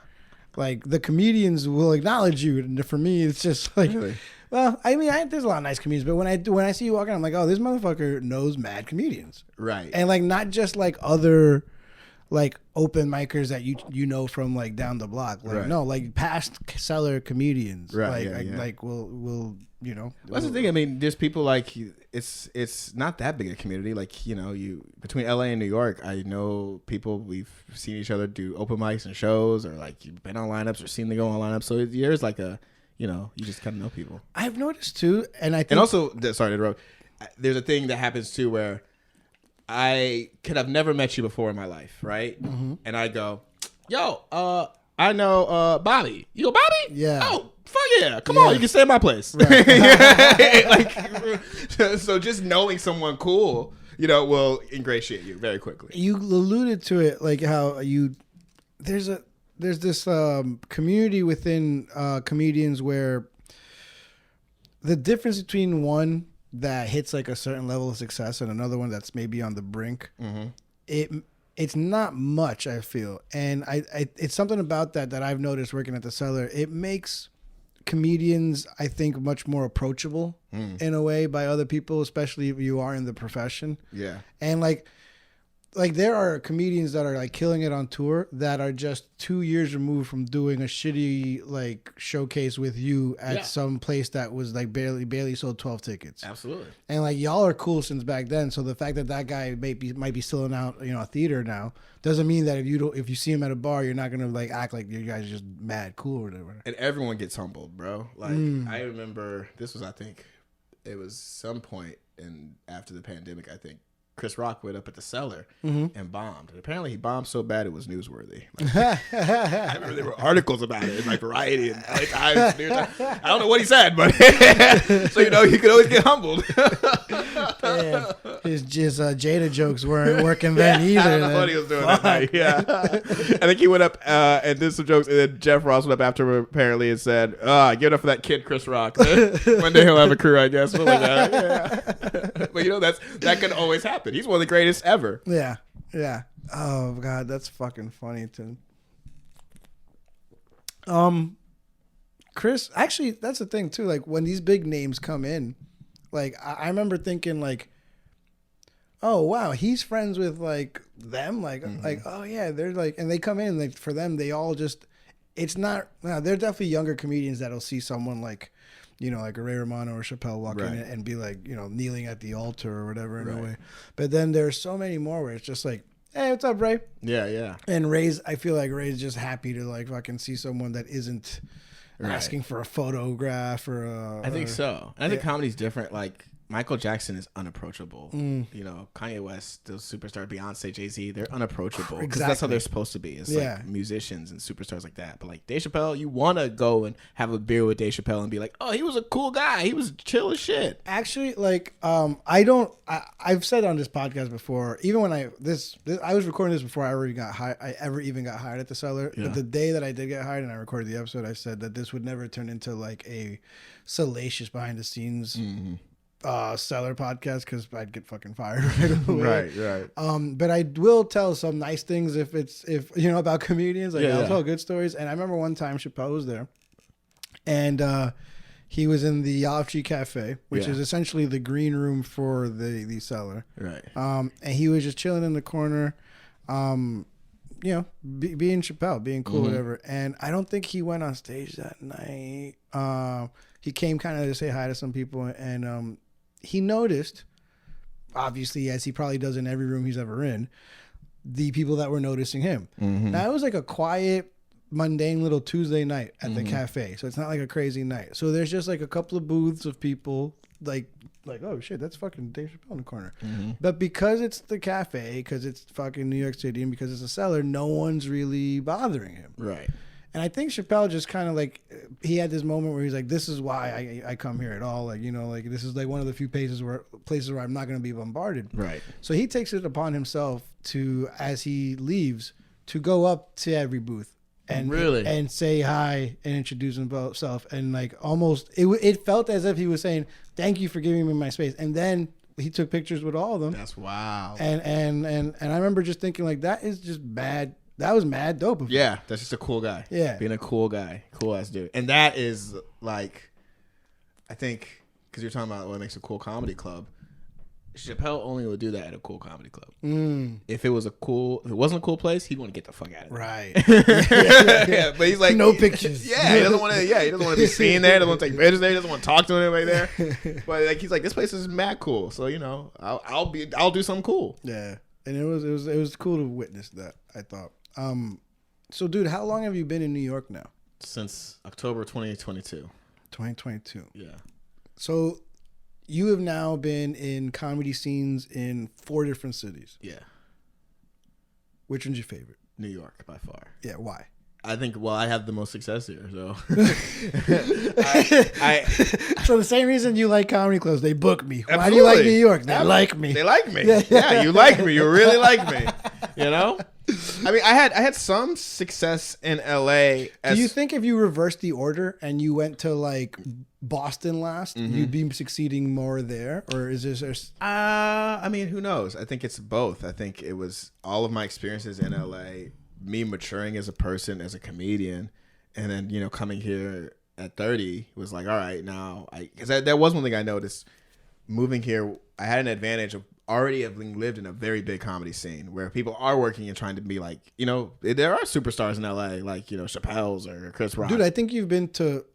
Like the comedians will acknowledge you, and for me, it's just like, really? Well, I mean, there's a lot of nice comedians, but when I see you walking, I'm like, oh, this motherfucker knows mad comedians, right? And like not just like other like open micers that you know from like down the block. Like Right. no, like past cellar comedians. Right, Like yeah. like we'll you know. That's the thing. I mean, there's people like it's not that big a community. Like you between LA and New York, I know people. We've seen each other do open mics and shows, or like you've been on lineups or seen them go on lineups. So there's like a you just kind of know people. I've noticed too, and I think And also, sorry to interrupt. There's a thing that happens too where I could have never met you before in my life, right? Mm-hmm. And I go, yo, I know Bobby. You go, Bobby? Yeah. Oh, fuck yeah. Come on, you can stay at my place. Like, so just knowing someone cool, will ingratiate you very quickly. you alluded to it, like how there's this community within comedians where the difference between one that hits like a certain level of success and another one that's maybe on the brink, it's not much, I feel. And I it's something about that I've noticed working at the Cellar. It makes comedians, I think, much more approachable in a way by other people, especially if you are in the profession. Yeah. And like there are comedians that are like killing it on tour that are just 2 years removed from doing a shitty like showcase with you at some place that was like barely sold 12 tickets. Absolutely. And like y'all are cool since back then. So the fact that guy might be selling out, a theater now doesn't mean that if you see him at a bar, you're not gonna like act like you guys are just mad cool or whatever. And everyone gets humbled, bro. Like I remember I think it was some point after the pandemic, I think. Chris Rock went up at the Cellar and bombed. And apparently he bombed so bad it was newsworthy. Like, I remember there were articles about it in like Variety and LA Times. I don't know what he said, but so you could always get humbled. Damn. His Jada jokes weren't working then either. I don't know what he was doing that night. Yeah. I think he went up and did some jokes, and then Jeff Ross went up after him apparently and said, give it up for that kid Chris Rock. One day he'll have a crew, I guess. Something like that. Yeah. But that can always happen. He's one of the greatest ever. Yeah. Yeah. Oh God, that's fucking funny too. Chris, actually, that's the thing too. Like when these big names come in, like I remember thinking like, oh wow, he's friends with like them. Like oh yeah, they're like, and they come in like for them, they all just. It's not. No, they're definitely younger comedians that'll see someone like. Like a Ray Romano or Chappelle walk in and be like, kneeling at the altar or whatever in a way. But then there's so many more where it's just like, hey, what's up, Ray? Yeah, yeah. And I feel like Ray's just happy to like fucking see someone that isn't asking for a photograph or I think so. And I think comedy's different. Like Michael Jackson is unapproachable. Kanye West, those superstars, Beyonce, Jay-Z, they're unapproachable. Because that's how they're supposed to be. It's like musicians and superstars like that. But like Dave Chappelle, you want to go and have a beer with Dave Chappelle and be like, oh, he was a cool guy. He was chill as shit. Actually, like, I've said on this podcast before, even when I was recording this before I ever even got hired at the Cellar. Yeah. But the day that I did get hired and I recorded the episode, I said that this would never turn into like a salacious behind the scenes Cellar podcast because I'd get fucking fired right away. Right. But I will tell some nice things if about comedians. Like I'll tell good stories. And I remember one time Chappelle was there, and he was in the Olive Tree Cafe, which is essentially the green room for the Cellar. Right. And he was just chilling in the corner, being Chappelle, being cool, whatever. And I don't think he went on stage that night. He came kind of to say hi to some people, and he noticed, obviously, as he probably does in every room he's ever in, the people that were noticing him. Now, it was like a quiet, mundane little Tuesday night at the cafe. So it's not like a crazy night. So there's just like a couple of booths of people like oh shit, that's fucking Dave Chappelle in the corner. But because it's the cafe, because it's fucking New York City, and because it's a Cellar, no one's really bothering him. Right. And I think Chappelle just kind of like, he had this moment where he's like, this is why I come here at all. Like, like this is like one of the few places where I'm not going to be bombarded. Right. So he takes it upon himself to, as he leaves, to go up to every booth and say hi and introduce himself. And like almost, it felt as if he was saying, thank you for giving me my space. And then he took pictures with all of them. That's wow. And I remember just thinking like, that is just bad. That was mad dope of him. Yeah, that's just a cool guy. Yeah. Being a cool guy. Cool ass dude. And that is like, I think, because you're talking about what makes a cool comedy club, Chappelle only would do that at a cool comedy club. If it wasn't a cool place, he'd want to get the fuck out of there. Right. Yeah, but he's like No pictures. Yeah, he doesn't want to. Yeah, he doesn't want to be seen there. Doesn't want to take pictures there. Doesn't want to talk to anybody there. But like he's like, this place is mad cool. So I'll do something cool. Yeah, and it was cool to witness that. I thought. So dude, how long have you been in New York now? Since October 2022. 2022. Yeah. So you have now been in comedy scenes in 4 different cities. Yeah. Which one's your favorite? New York by far. Yeah, why? I think I have the most success here, so So the same reason you like comedy clubs, they book me. Why Absolutely. do you like New York? They like me. They like me. Yeah, you like me. You really like me. You know? I mean, I had some success in LA. Do you think if you reversed the order and you went to like Boston last, you'd be succeeding more there? Or is this I mean, who knows? I think it's both. I think it was all of my experiences in LA, me maturing as a person, as a comedian, and then, coming here at 30 was like, all right, now because there was one thing I noticed moving here. I had an advantage of already having lived in a very big comedy scene where people are working and trying to be like, there are superstars in LA, like, Chappelle's or Chris Rock. Dude, I think you've been to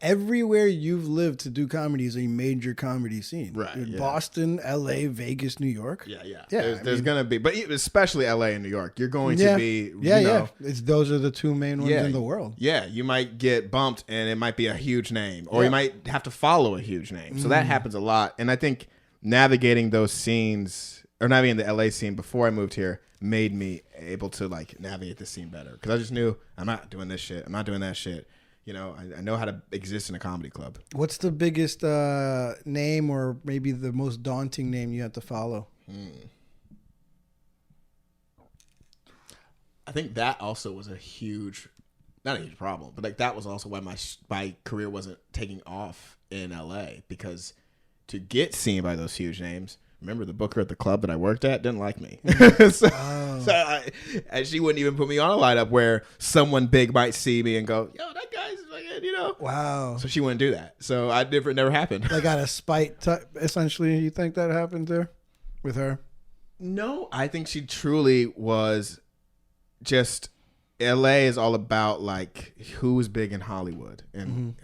everywhere you've lived to do comedy is a major comedy scene. Right. Dude, Yeah. Boston, LA, Vegas, New York. Yeah. Yeah, There's going to be, but especially LA and New York, you're going to be, Those are the 2 main ones in the world. Yeah, you might get bumped and it might be a huge name, or you might have to follow a huge name. So that happens a lot. And I think navigating those scenes, or navigating the LA scene before I moved here, made me able to like navigate the scene better, because I just knew I'm not doing this shit, I'm not doing that shit. I know how to exist in a comedy club. What's the biggest name, or maybe the most daunting name you have to follow? I think that also was not a huge problem, but like that was also why my career wasn't taking off in LA, because to get seen by those huge names, remember the booker at the club that I worked at didn't like me. And she wouldn't even put me on a lineup where someone big might see me and go, yo, that guy's fucking, Wow. So she wouldn't do that. So it never happened. Like out of spite, essentially, you think that happened there with her? No, I think she truly was just, LA is all about like who's big in Hollywood. And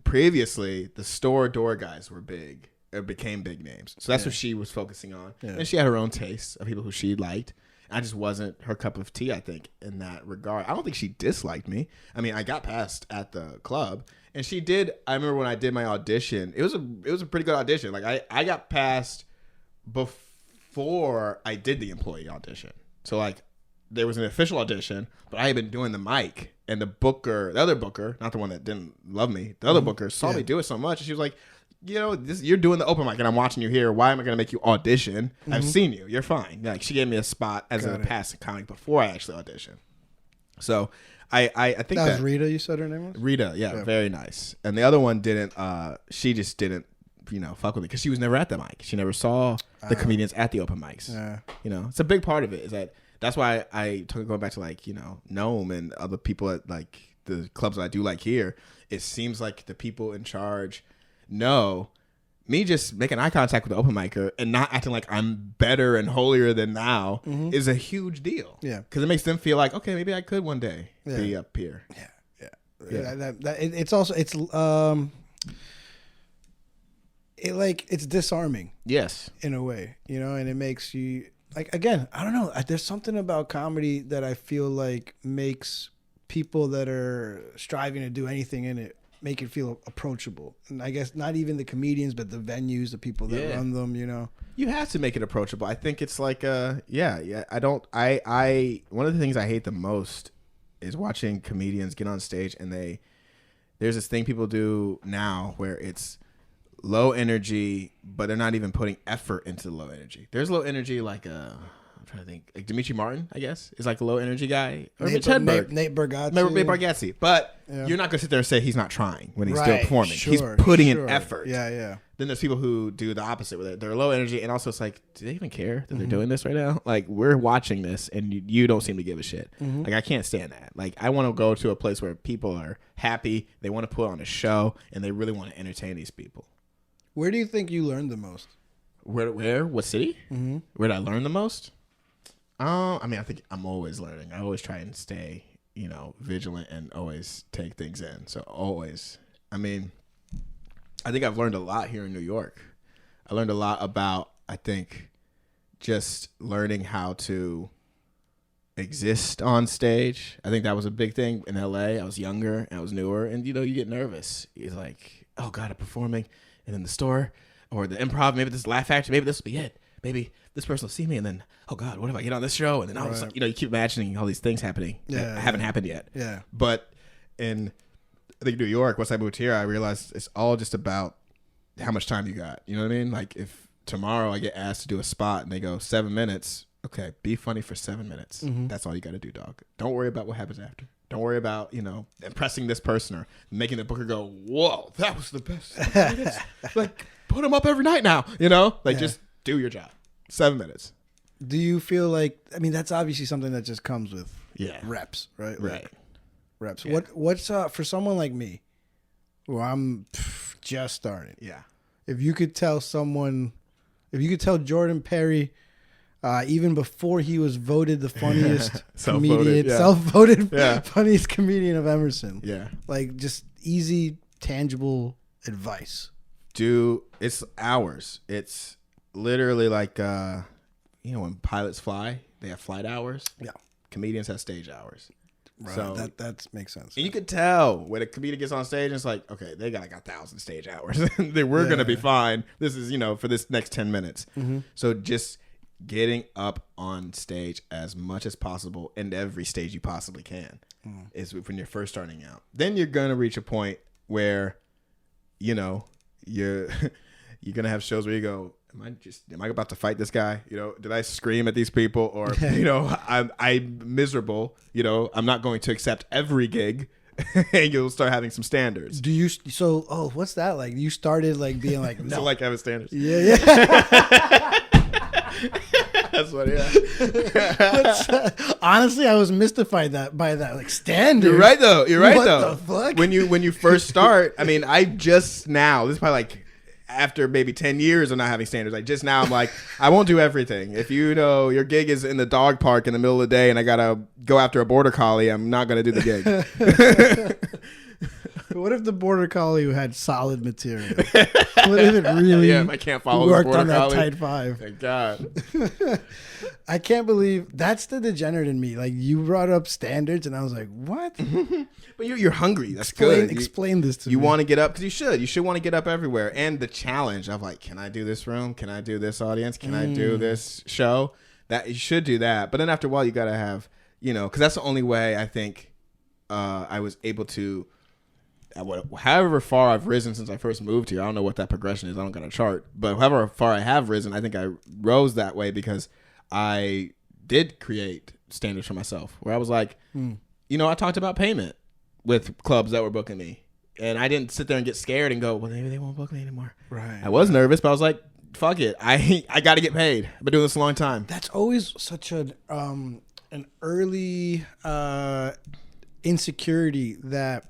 previously the store door guys were big, or became big names. So that's what she was focusing on. Yeah. And she had her own taste of people who she liked. I just wasn't her cup of tea, I think, in that regard. I don't think she disliked me. I mean, I got passed at the club, and she did. I remember when I did my audition, it was a pretty good audition. Like I got passed before I did the employee audition. So like there was an official audition, but I had been doing the mic, and the other booker, not the one that didn't love me, the other booker saw me do it so much, and she was like, you're doing the open mic and I'm watching you here. Why am I going to make you audition? I've seen you. You're fine. Like, she gave me a spot as a passing comic before I actually auditioned. So I think that was Rita. You said her name was Rita. Yeah, very nice. And the other one didn't. She just didn't. Fuck with me because she was never at the mic. She never saw the comedians at the open mics. Yeah. It's a big part of it. That's why going back to like Noam and other people at like the clubs that I do like here. It seems like the people in charge. No, me just making eye contact with the open micer and not acting like I'm better and holier than thou is a huge deal. Yeah, because it makes them feel like, okay, maybe I could one day be up here. It's also it's disarming. Yes, in a way, and it makes you like, again, I don't know. There's something about comedy that I feel like makes people that are striving to do anything in it make it feel approachable. And I guess not even the comedians, but the venues, the people that run them, You have to make it approachable. I think it's like one of the things I hate the most is watching comedians get on stage and there's this thing people do now where it's low energy, but they're not even putting effort into the low energy. There's low energy like I'm trying to think. Like Dimitri Martin, I guess, is like a low energy guy. Or Nate Bargatze. But you're not going to sit there and say he's not trying when he's still performing. He's putting in effort. Yeah. Then there's people who do the opposite with it. They're low energy, and also it's like, do they even care that they're doing this right now? Like, we're watching this, and you don't seem to give a shit. Like, I can't stand that. Like, I want to go to a place where people are happy, they want to put on a show, and they really want to entertain these people. Where do you think you learned the most? Where? What city? Mm-hmm. Where did I learn the most? I mean, I think I'm always learning. I always try and stay, vigilant and always take things in. So always. I mean, I think I've learned a lot here in New York. I learned a lot about, I think, just learning how to exist on stage. I think that was a big thing in LA. I was younger and I was newer, and you get nervous. You're like, oh God, I'm performing, and in the store or the improv, maybe this Laugh Factory, maybe this will be it. Maybe this person will see me, and then, oh God, what if I get on this show? And then all of a sudden, you keep imagining all these things happening that haven't happened yet. Yeah. But in, I think, New York, once I moved here, I realized it's all just about how much time you got. You know what I mean? Like, if tomorrow I get asked to do a spot and they go 7 minutes, okay, be funny for 7 minutes. Mm-hmm. That's all you got to do, dog. Don't worry about what happens after. Don't worry about, impressing this person or making the booker go, whoa, that was the best 7 minutes. Like, put them up every night now, just do your job. 7 minutes. Do you feel like, I mean, that's obviously something that just comes with reps, right? Right. Reps. Yeah. What's for someone like me, who I'm just starting? Yeah. If you could tell Jordan Perry, even before he was voted the funniest comedian, self-voted funniest comedian of Emerson. Yeah. Like, just easy, tangible advice. It's hours. It's literally like, when pilots fly, they have flight hours. Yeah. Comedians have stage hours. Right. So that makes sense. And you could tell when a comedian gets on stage, and it's like, okay, they got like 1,000 stage hours. We're going to be fine. This is, for this next 10 minutes. Mm-hmm. So just getting up on stage as much as possible in every stage you possibly can is when you're first starting out. Then you're going to reach a point where, you're going to have shows where you go, am I about to fight this guy? Did I scream at these people? Or, I'm miserable. I'm not going to accept every gig. And you'll start having some standards. What's that like? You started like being like, no. So like having standards. Yeah. That's what, honestly, I was mystified by that, like, standards. You're right though. What the fuck? When you first start, I mean, I just now, this is probably like after maybe 10 years of not having standards, like just now I'm like, I won't do everything. If your gig is in the dog park in the middle of the day and I gotta go after a border collie, I'm not gonna do the gig. What if the border collie had solid material? What if it really I can't follow worked the border on that collie? tight five? Thank God. I can't believe that's the degenerate in me. Like, you brought up standards, and I was like, "What?" But you're hungry. That's good. Explain this to me. You want to get up because you should. You should want to get up everywhere. And the challenge of like, can I do this room? Can I do this audience? Can I do this show? That you should do that. But then after a while, you got to have, because that's the only way I think I was able to. However far I've risen since I first moved here, I don't know what that progression is. I don't got a chart, but however far I have risen, I think I rose that way because I did create standards for myself. Where I was like, I talked about payment with clubs that were booking me, and I didn't sit there and get scared and go, well, maybe they won't book me anymore. Right. I was nervous, but I was like, fuck it, I got to get paid. I've been doing this a long time. That's always such an early insecurity that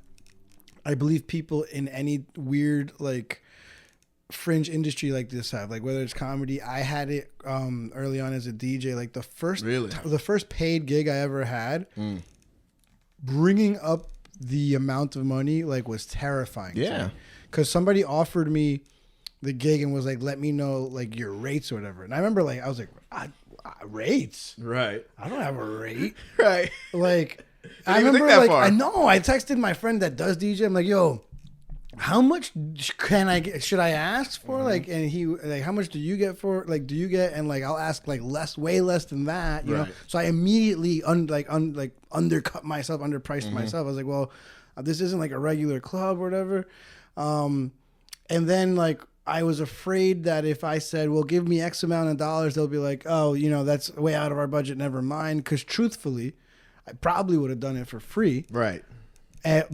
I believe people in any weird, like, fringe industry like this have, like, whether it's comedy. I had it early on as a DJ. Like, the first paid gig I ever had, bringing up the amount of money, like, was terrifying. Yeah, because somebody offered me the gig and was like, "Let me know, like, your rates or whatever." And I remember, like, I was like, "Rates? Right? I don't have a rate." Right? Like. I remember, like, I know. I texted my friend that does DJ. I'm like, "Yo, how much should I ask for?" Like, and he like, "How much do you get for? Like, do you get?" And like, I'll ask like way less than that, you know. So I immediately undercut myself, underpriced myself. I was like, "Well, this isn't like a regular club or whatever." And then like, I was afraid that if I said, "Well, give me X amount of dollars," they'll be like, "Oh, that's way out of our budget. Never mind." Because truthfully, I probably would have done it for free. Right.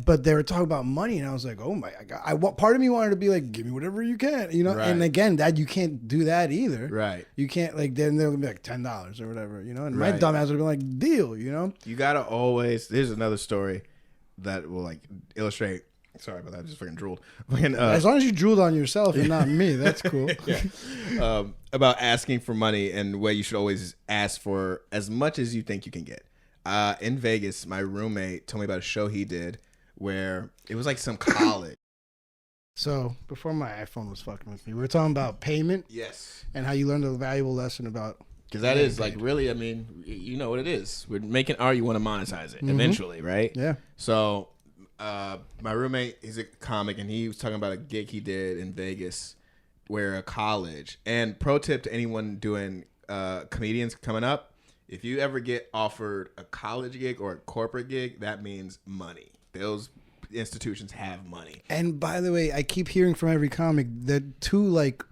But they were talking about money, and I was like, oh, my God. Part of me wanted to be like, give me whatever you can, Right. And again, that you can't do that either. Right. You can't, like, then they're going to be like $10 or whatever, And my dumb ass would have been like, deal, You got to always, there's another story that will, like, illustrate Sorry about that. I just fucking drooled. Fucking, As long as you drooled on yourself and not me, that's cool. about asking for money and the way you should always ask for as much as you think you can get. In Vegas, my roommate told me about a show he did where it was like some college. So before my iPhone was fucking with me, we were talking about payment. Yes. And how you learned a valuable lesson about. Because that is like really, I mean, you know what it is. We're making art, you want to monetize it eventually, right? Yeah. So my roommate, he's a comic, and he was talking about a gig he did in Vegas where a college. And pro tip to anyone doing comedians coming up, if you ever get offered a college gig or a corporate gig, that means money. Those institutions have money. And by the way, I keep hearing from every comic that two like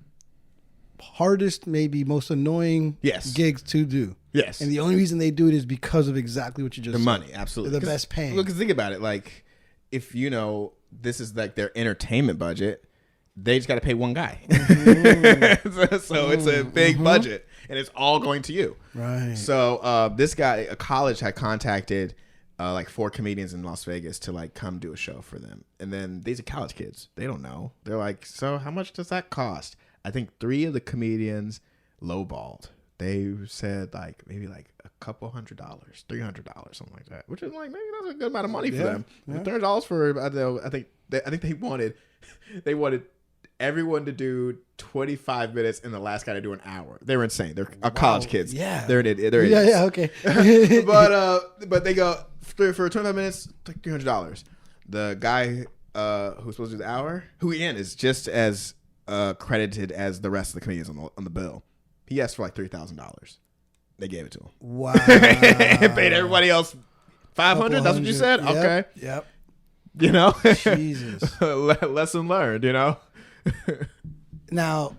hardest, maybe most annoying gigs to do. Yes. And the only reason they do it is because of exactly what you just said. Money, absolutely. They're the best paying. Look, think about it. Like, if you know this is like their entertainment budget, they just got to pay one guy. So it's a big budget, and it's all going to you. Right. So this guy, a college, had contacted like 4 comedians in Las Vegas to like come do a show for them. And then these are college kids. They don't know. They're like, so how much does that cost? I think 3 of the comedians lowballed. They said like maybe like a couple $100, $300, something like that, which is like maybe that's a good amount of money for them. Yeah. $300 for I think they wanted everyone to do 25 minutes and the last guy to do an hour. They were insane. They're college kids. Yeah. They're idiots. Yeah, okay. but they go for 25 minutes, like $300. The guy who's supposed to do the hour, who again is just as credited as the rest of the comedians on the bill, he asked for like $3,000. They gave it to him. Wow. And paid everybody else $500. That's what you said. Yep, okay. Yep. You know, Jesus. Lesson learned. You know. Now,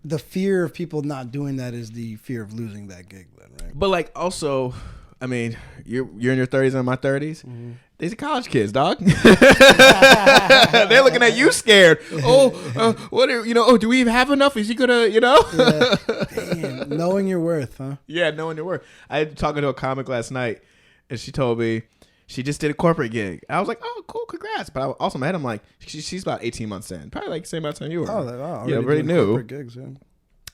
the fear of people not doing that is the fear of losing that gig, then, right? But like also, I mean, you're in your 30s and I'm in my 30s. These are college kids, dog. They're looking at you scared. Oh, what are, oh, do we even have enough? Is he gonna, Yeah. Damn, knowing your worth, huh? Yeah, knowing your worth. I had talking to a comic last night, and she told me she just did a corporate gig. I was like, oh, cool, congrats. But I also met him like she's about 18 months in, probably like the same amount of time you were. Oh, wow. Already knew. Corporate gigs, yeah.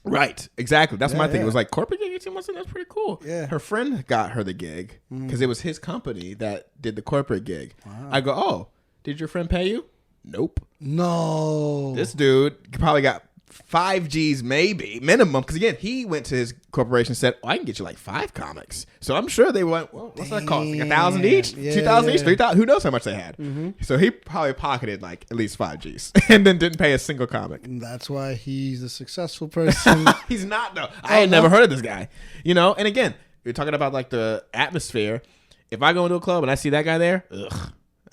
Right, exactly. That's my thing. Yeah. It was like corporate gig 18 months in. That's pretty cool. Yeah. Her friend got her the gig because it was his company that did the corporate gig. Wow. I go, oh, did your friend pay you? Nope. No. This dude probably got 5 G's maybe minimum because again he went to his corporation and said, oh, I can get you like 5 comics. So I'm sure they went, well, what's that cost? Like 1,000 each, 2,000 each, 3,000. Who knows how much they had? So he probably pocketed like at least 5 G's and then didn't pay a single comic. That's why he's a successful person. He's not though. I had never heard of this guy. And again, you're talking about like the atmosphere. If I go into a club and I see that guy there,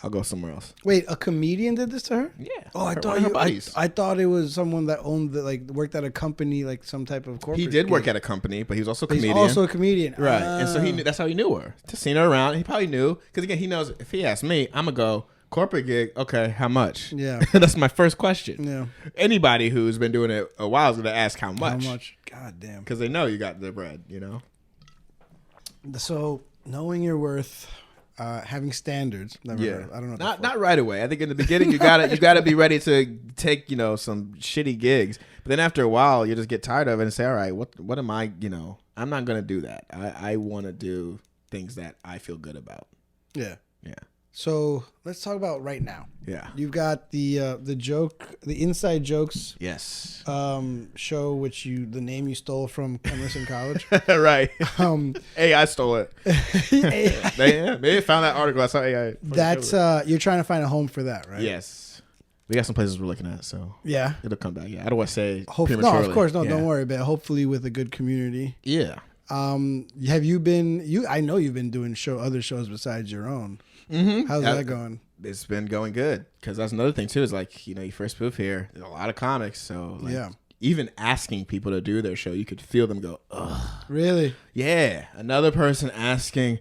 I'll go somewhere else. Wait, a comedian did this to her? Yeah. Oh, I thought it was someone that owned worked at a company, like some type of corporate. He did work at a company, but he was also a comedian. He's also a comedian, right? And so he knew, that's how he knew her. Just seen her around. He probably knew because again, he knows if he asks me, I'm gonna go corporate gig. Okay, how much? Yeah, that's my first question. Yeah. Anybody who's been doing it a while is gonna ask how much. How much? God damn. Because they know you got the bread. So knowing your worth. Having standards. Never heard. I don't know. Not right away. I think in the beginning you gotta be ready to take some shitty gigs. But then after a while you just get tired of it and say, all right, what am I? I'm not gonna do that. I want to do things that I feel good about. Yeah. Yeah. So let's talk about right now. Yeah. You've got the inside jokes. Yes. Show the name you stole from Emerson College. Right. Hey, I stole it. They found that article. I saw AI. That's you're trying to find a home for that, right? Yes. We got some places we're looking at, so yeah, it'll come back. Yeah. I don't want to say prematurely. No, of course, no. Yeah. Don't worry about it. Hopefully, with a good community. Yeah. Have you been? I know you've been doing other shows besides your own. Mm-hmm. How's that going? It's been going good because that's another thing too. Is like you first move here. There's a lot of comics, so even asking people to do their show, you could feel them go, ugh. Really? Yeah. Another person asking,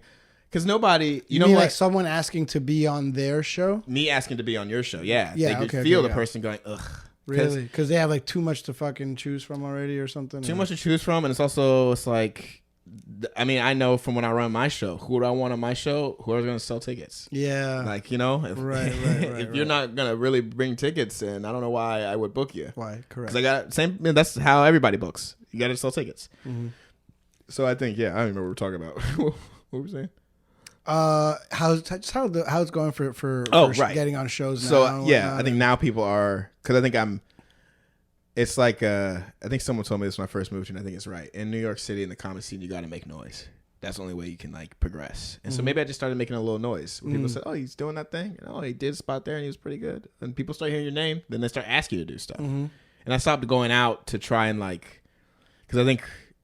because nobody, you know mean what? Like someone asking to be on their show. Me asking to be on your show. Yeah. Yeah. They could feel the person going, ugh. Really? Because they have like too much to fucking choose from already or something. Too much to choose from, and it's like I mean, I know from when I run my show, who do I want on my show? Who are going to sell tickets? Yeah. Like, you know, if, Right, if you're not going to really bring tickets, then I don't know why I would book you. Why? Correct. Because I got that's how everybody books. You got to sell tickets. Mm-hmm. So I think, yeah, I don't even know what we're talking about. What were we saying? How it's going for getting on shows now. So yeah, I think now people are, because I think it's like I think someone told me this when I first moved here, and I think it's right. In New York City, in the comedy scene, you got to make noise. That's the only way you can like progress. And so maybe I just started making a little noise. When people said, "Oh, he's doing that thing," and, "Oh, he did a spot there, and he was pretty good." And people start hearing your name, then they start asking you to do stuff. And I stopped going out to try and like, because I think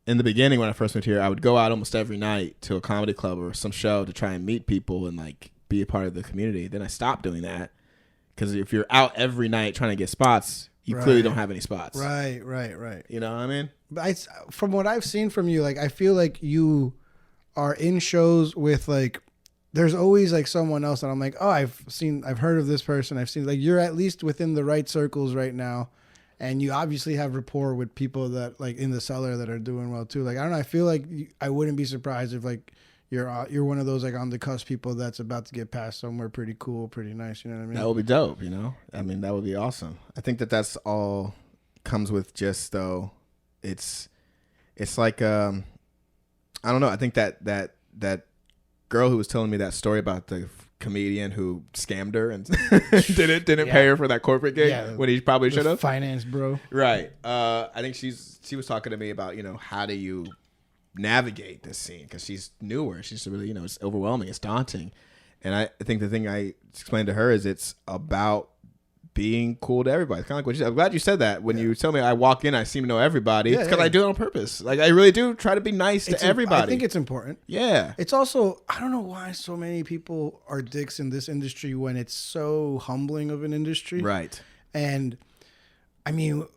in the beginning when I first moved here, I would go out almost every night to a comedy club or some show to try and meet people and like be a part of the community. Then I stopped doing that because if you're out every night trying to get spots, you clearly don't have any spots. Right. You know what I mean? But from what I've seen from you, like I feel like you are in shows with like, there's always like someone else that I'm like, oh, I've heard of this person. I've seen, like, you're at least within the right circles right now. And you obviously have rapport with people that like in the cellar that are doing well too. Like, I don't know. I feel like I wouldn't be surprised if like you're one of those like on the cusp people that's about to get past somewhere pretty cool, pretty nice. You know what I mean? That would be dope. You know, I mean, that would be awesome. I think that's all comes with just though. It's like I don't know. I think that girl who was telling me that story about the comedian who scammed her and didn't pay her for that corporate gig when he probably should have. Finance bro. Right. I think she was talking to me about, you know, how do you navigate this scene, because she's newer. She's really, you know, it's overwhelming. It's daunting. And I think the thing I explained to her is it's about being cool to everybody. It's kind of like what you said. I'm glad you said that. When you tell me I walk in, I seem to know everybody. It's because I do it on purpose. Like, I really do try to be nice to everybody. I think it's important. Yeah. It's also, I don't know why so many people are dicks in this industry when it's so humbling of an industry. Right. And I mean,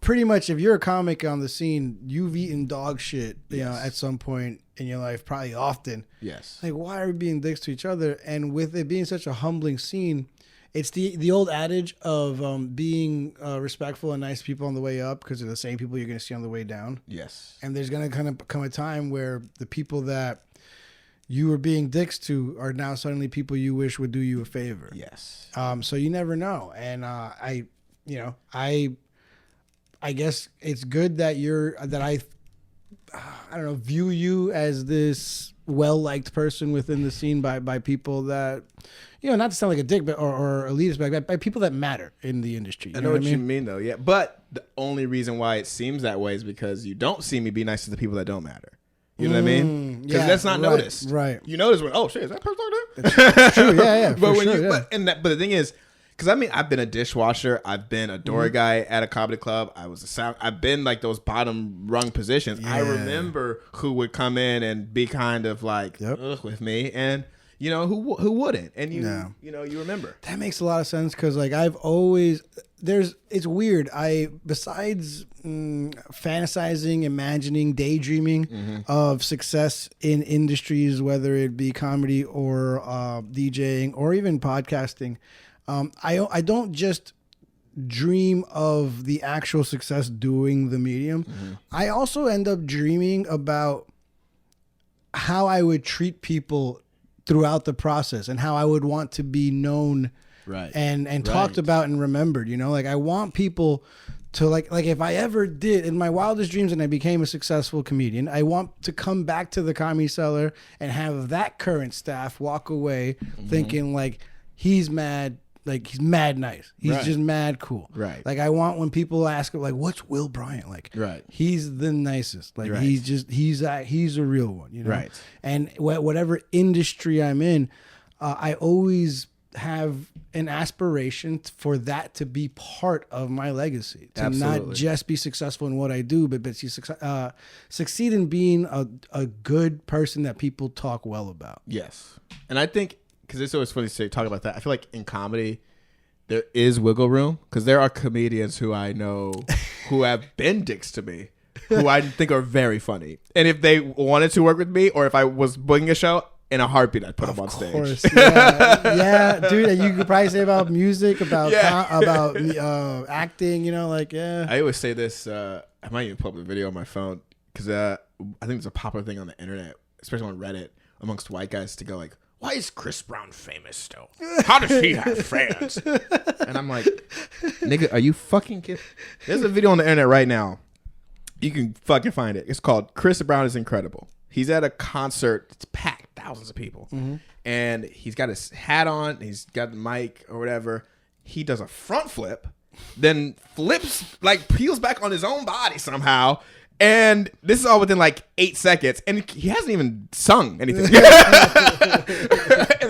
pretty much if you're a comic on the scene, you've eaten dog shit, you know, at some point in your life, probably often. Yes. Like, why are we being dicks to each other? And with it being such a humbling scene, it's the old adage of being respectful and nice to people on the way up, because they're the same people you're going to see on the way down. Yes. And there's going to kind of come a time where the people that you were being dicks to are now suddenly people you wish would do you a favor. Yes. So you never know. And I guess it's good that I don't know, view you as this well-liked person within the scene by people that, you know, not to sound like a dick, but or elitist, but by people that matter in the industry. I know what you mean, though. Yeah, but the only reason why it seems that way is because you don't see me be nice to the people that don't matter. You know what I mean? Because that's not noticed. Right. You notice when, oh shit, is that person talking to? True. Yeah. But but the thing is, because I mean, I've been a dishwasher, I've been a door guy at a comedy club, I've been like those bottom rung positions. Yeah. I remember who would come in and be kind of like ugh with me, and you know who wouldn't, and you know you remember. That makes a lot of sense, because like I've always it's weird. Besides fantasizing, imagining, daydreaming of success in industries, whether it be comedy or DJing or even podcasting. I don't just dream of the actual success doing the medium. I also end up dreaming about how I would treat people throughout the process and how I would want to be known and talked about and remembered. You know, like I want people to like if I ever did in my wildest dreams and I became a successful comedian, I want to come back to the Comedy Cellar and have that current staff walk away thinking like he's mad. Like, he's mad nice. He's just mad cool. Right. Like, I want when people ask, like, what's Will Bryant like? Right. He's the nicest. Like, he's a real one, you know? Right. And whatever industry I'm in, I always have an aspiration for that to be part of my legacy. To not just be successful in what I do, but succeed in being a good person that people talk well about. Yes. And I think, because it's always funny to talk about that. I feel like in comedy, there is wiggle room, because there are comedians who I know who have been dicks to me, who I think are very funny. And if they wanted to work with me, or if I was booking a show, in a heartbeat, I'd put them on stage. Of course, yeah, dude. And you could probably say about music, about acting. You know, like I always say this. I might even pull up the video on my phone. because I think it's a popular thing on the internet, especially on Reddit, amongst white guys to go like, why is Chris Brown famous still? How does he have fans? And I'm like, nigga, are you fucking kidding? There's a video on the internet right now. You can fucking find it. It's called Chris Brown is Incredible. He's at a concert. It's packed, thousands of people. And he's got his hat on. He's got the mic or whatever. He does a front flip, then flips, like peels back on his own body somehow. And this is all within like 8 seconds. And he hasn't even sung anything. And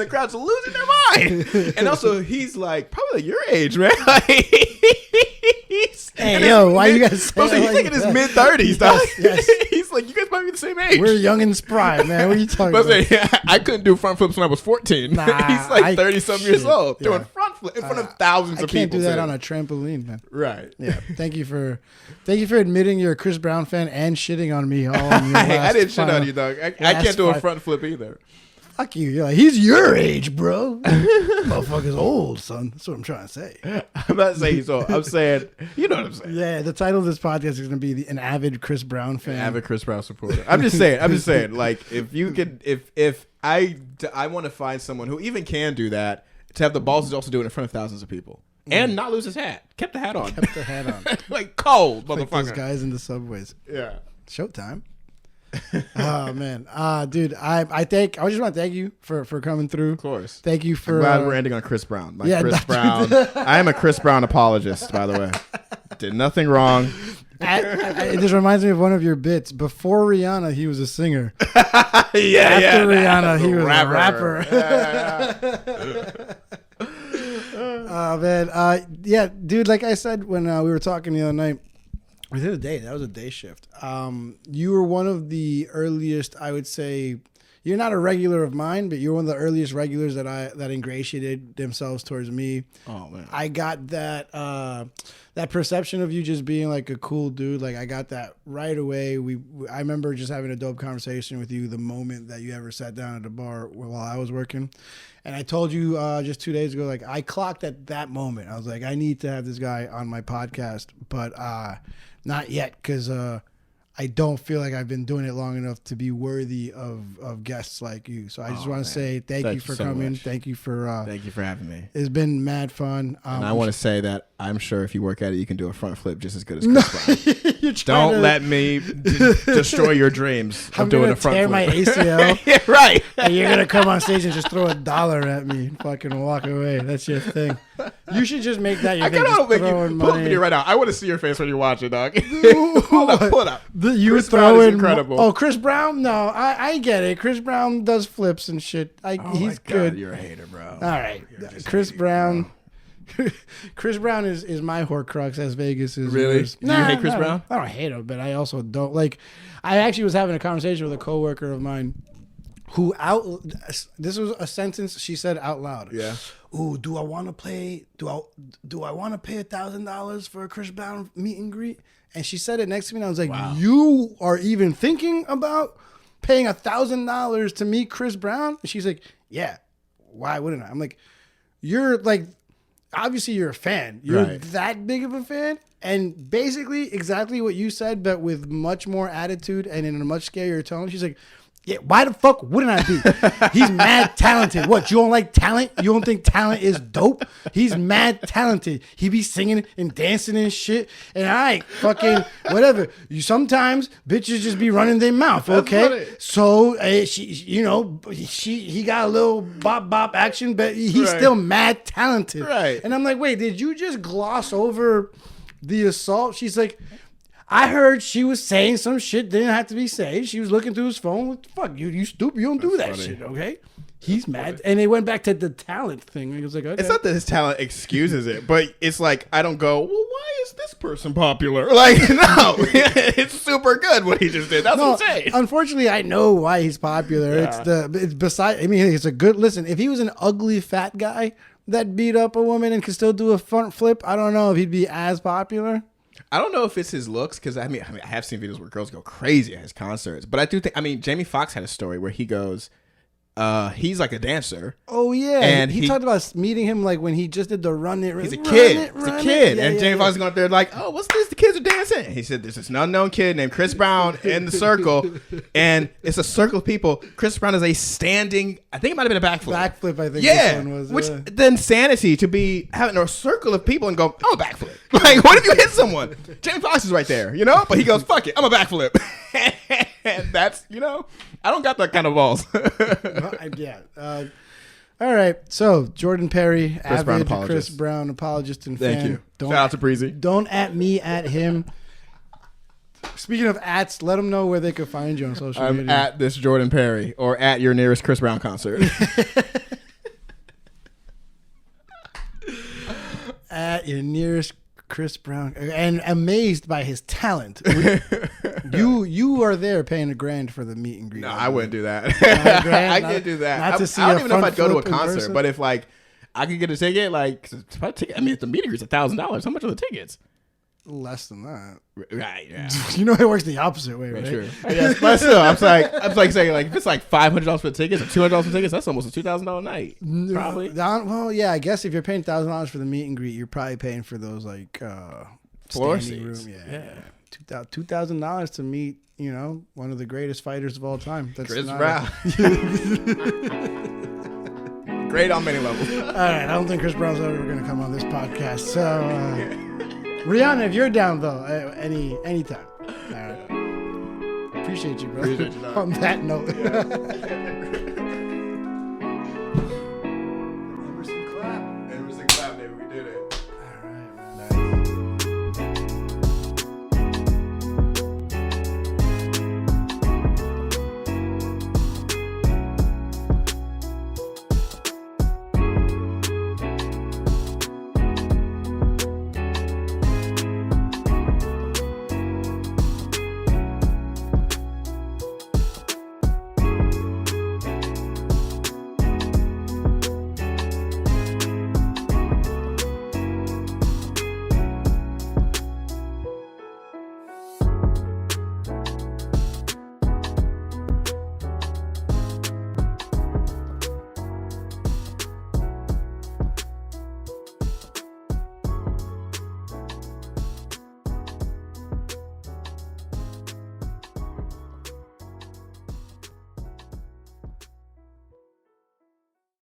the crowd's losing their mind. And also, he's like, probably like your age, man. Hey, yo, why you guys say he's like like in his mid-30s, dog. Yes. He's like, you guys might be the same age. We're young and spry, man. What are you talking about? I couldn't do front flips when I was 14. Nah, he's like 30-something years old yeah. doing front flip in front of thousands of people. I can't do that on a trampoline, man. Right. Yeah. Thank you for admitting you're a Chris Brown fan and shitting on me all on your Hey, I last didn't shit final- on you, dog. I can't do a front flip either. Fuck you. You're like, he's your age, bro. Motherfucker's old, son. That's what I'm trying to say. I'm not saying he's old. I'm saying, you know what I'm saying. Yeah, the title of this podcast is going to be an avid Chris Brown fan. Avid Chris Brown supporter. I'm just saying. Like, if you could, if I want to find someone who even can do that, to have the balls to also do it in front of thousands of people and not lose his hat. Kept the hat on. Kept the hat on. Like cold, Like those motherfucker. guys in the subways. Yeah. Showtime. Oh man, dude, I just want to thank you for coming through. Of course. Thank you for. I'm glad we're ending on Chris Brown. Yeah, Chris Brown. I am a Chris Brown apologist, by the way. Did nothing wrong. It just reminds me of one of your bits. Before Rihanna, he was a singer. After After Rihanna, he was rapper. a rapper. Oh man, yeah, dude. Like I said when we were talking the other night. Within a day, that was a day shift. You were one of the earliest, I would say. You're not a regular of mine, but you're one of the earliest regulars that ingratiated themselves towards me. Oh man, I got that that perception of you just being like a cool dude. Like I got that right away. I remember just having a dope conversation with you the moment that you ever sat down at a bar while I was working. And I told you just 2 days ago, like I clocked at that moment. I was like, I need to have this guy on my podcast, but not yet, because I don't feel like I've been doing it long enough to be worthy of guests like you. So I just want to say thank you for coming. Much. Thank you for having me. It's been mad fun. And I want to say that I'm sure if you work at it, you can do a front flip just as good as Chris Brown. Don't let me destroy your dreams of doing a front flip. flip. I'm going to tear my ACL. Yeah, right. And you're going to come on stage and just throw $1 at me and fucking walk away. That's your thing. You should just make that your thing. Just throwing you money. pull up video right now. I want to see your face when you watch it, dog. Hold up, pull it up. You Chris throw Brown is in incredible. Oh, Chris Brown? No, I get it. Chris Brown does flips and shit. Oh he's my God, good. you're a hater, bro. All right, Chris Brown. Chris Brown is my Horcrux, as Vegas is. Really? yours. Do you hate Chris Brown? I don't hate him, but I also don't like. I actually was having a conversation with a coworker of mine who this was a sentence she said out loud. Yeah. Ooh, do I want to pay? Do I want to pay $1,000 for a Chris Brown meet and greet? And she said it next to me, and I was like, Wow. You are even thinking about paying $1,000 to meet Chris Brown? And she's like, yeah. Why wouldn't I? I'm like, you're like, obviously you're a fan. You're Right. that big of a fan. And basically exactly what you said, but with much more attitude and in a much scarier tone. She's like, yeah, why the fuck wouldn't I be? He's mad talented. What, you don't like talent? You don't think talent is dope? He's mad talented. He be singing and dancing and shit. And I fucking whatever. You sometimes bitches just be running their mouth, okay? So he got a little bop action, but he's Right. still mad talented. Right. And I'm like, wait, did you just gloss over the assault? She's like, I heard she was saying some shit didn't have to be said. She was looking through his phone. What the fuck? You stupid. You don't do that funny. shit, okay? He's mad. And they went back to the talent thing. It was like, okay. It's not that his talent excuses it, but it's like, I don't go, well, why is this person popular? Like, no, it's super good what he just did. That's what I'm saying. Unfortunately, I know why he's popular. Yeah. It's beside. I mean, it's a good listen. If he was an ugly fat guy that beat up a woman and could still do a front flip, I don't know if he'd be as popular. I don't know if it's his looks, because I mean, I have seen videos where girls go crazy at his concerts, but I do think, I mean, Jamie Foxx had a story where he goes, he's like a dancer. Oh yeah, And he talked about meeting him like when he just did the run it. He's a run kid. it, He's a run kid. it. Yeah, and yeah, Jamie yeah. Foxx is going up there like, oh, what's this? The kids are dancing. dancing? He said, there's this unknown kid named Chris Brown in the circle, and it's a circle of people. Chris Brown is a standing, I think it might have been a backflip. Backflip, I think Yeah, this one was. which the insanity to be having a circle of people and go, I'm a backflip. Like, what if you hit someone? Jamie Foxx is right there, you know? But he goes, fuck it, I'm a backflip. And that's, you know, I don't got that kind of balls. Yeah. All right. So Jordan Perry, Brown avid apologist. Chris Brown apologist and Thank fan. you. Don't, Shout out to Breezy. Don't at me, at him. Speaking of ats, let them know where they can find you on social I'm media. at this Jordan Perry or at your nearest Chris Brown concert. At your nearest Chris Brown, and amazed by his talent. You are there paying $1,000 for the meet and greet. No, I wouldn't do that. $1,000, I can't do that. not to see I don't a even know if front I'd go to a flip in concert, person? but if like I could get a ticket, like I mean, if the meet and greet's $1,000, how much are the tickets? Less than that. Right, yeah. You know it works the opposite way, right? True. Yes, but still, I'm like saying like if it's like $500 for the tickets or $200 for tickets, that's almost a $2,000 night. Probably. Well, yeah, I guess if you're paying $1,000 for the meet and greet, you're probably paying for those like Floor standing seats. room. Yeah. $2,000 to meet, you know, one of the greatest fighters of all time. That's Chris not Brown. Great on many levels. All right, I don't think Chris Brown's ever going to come on this podcast. So, Rihanna, if you're down though, anytime. All right. Appreciate you, bro. Appreciate you, dog. On that note.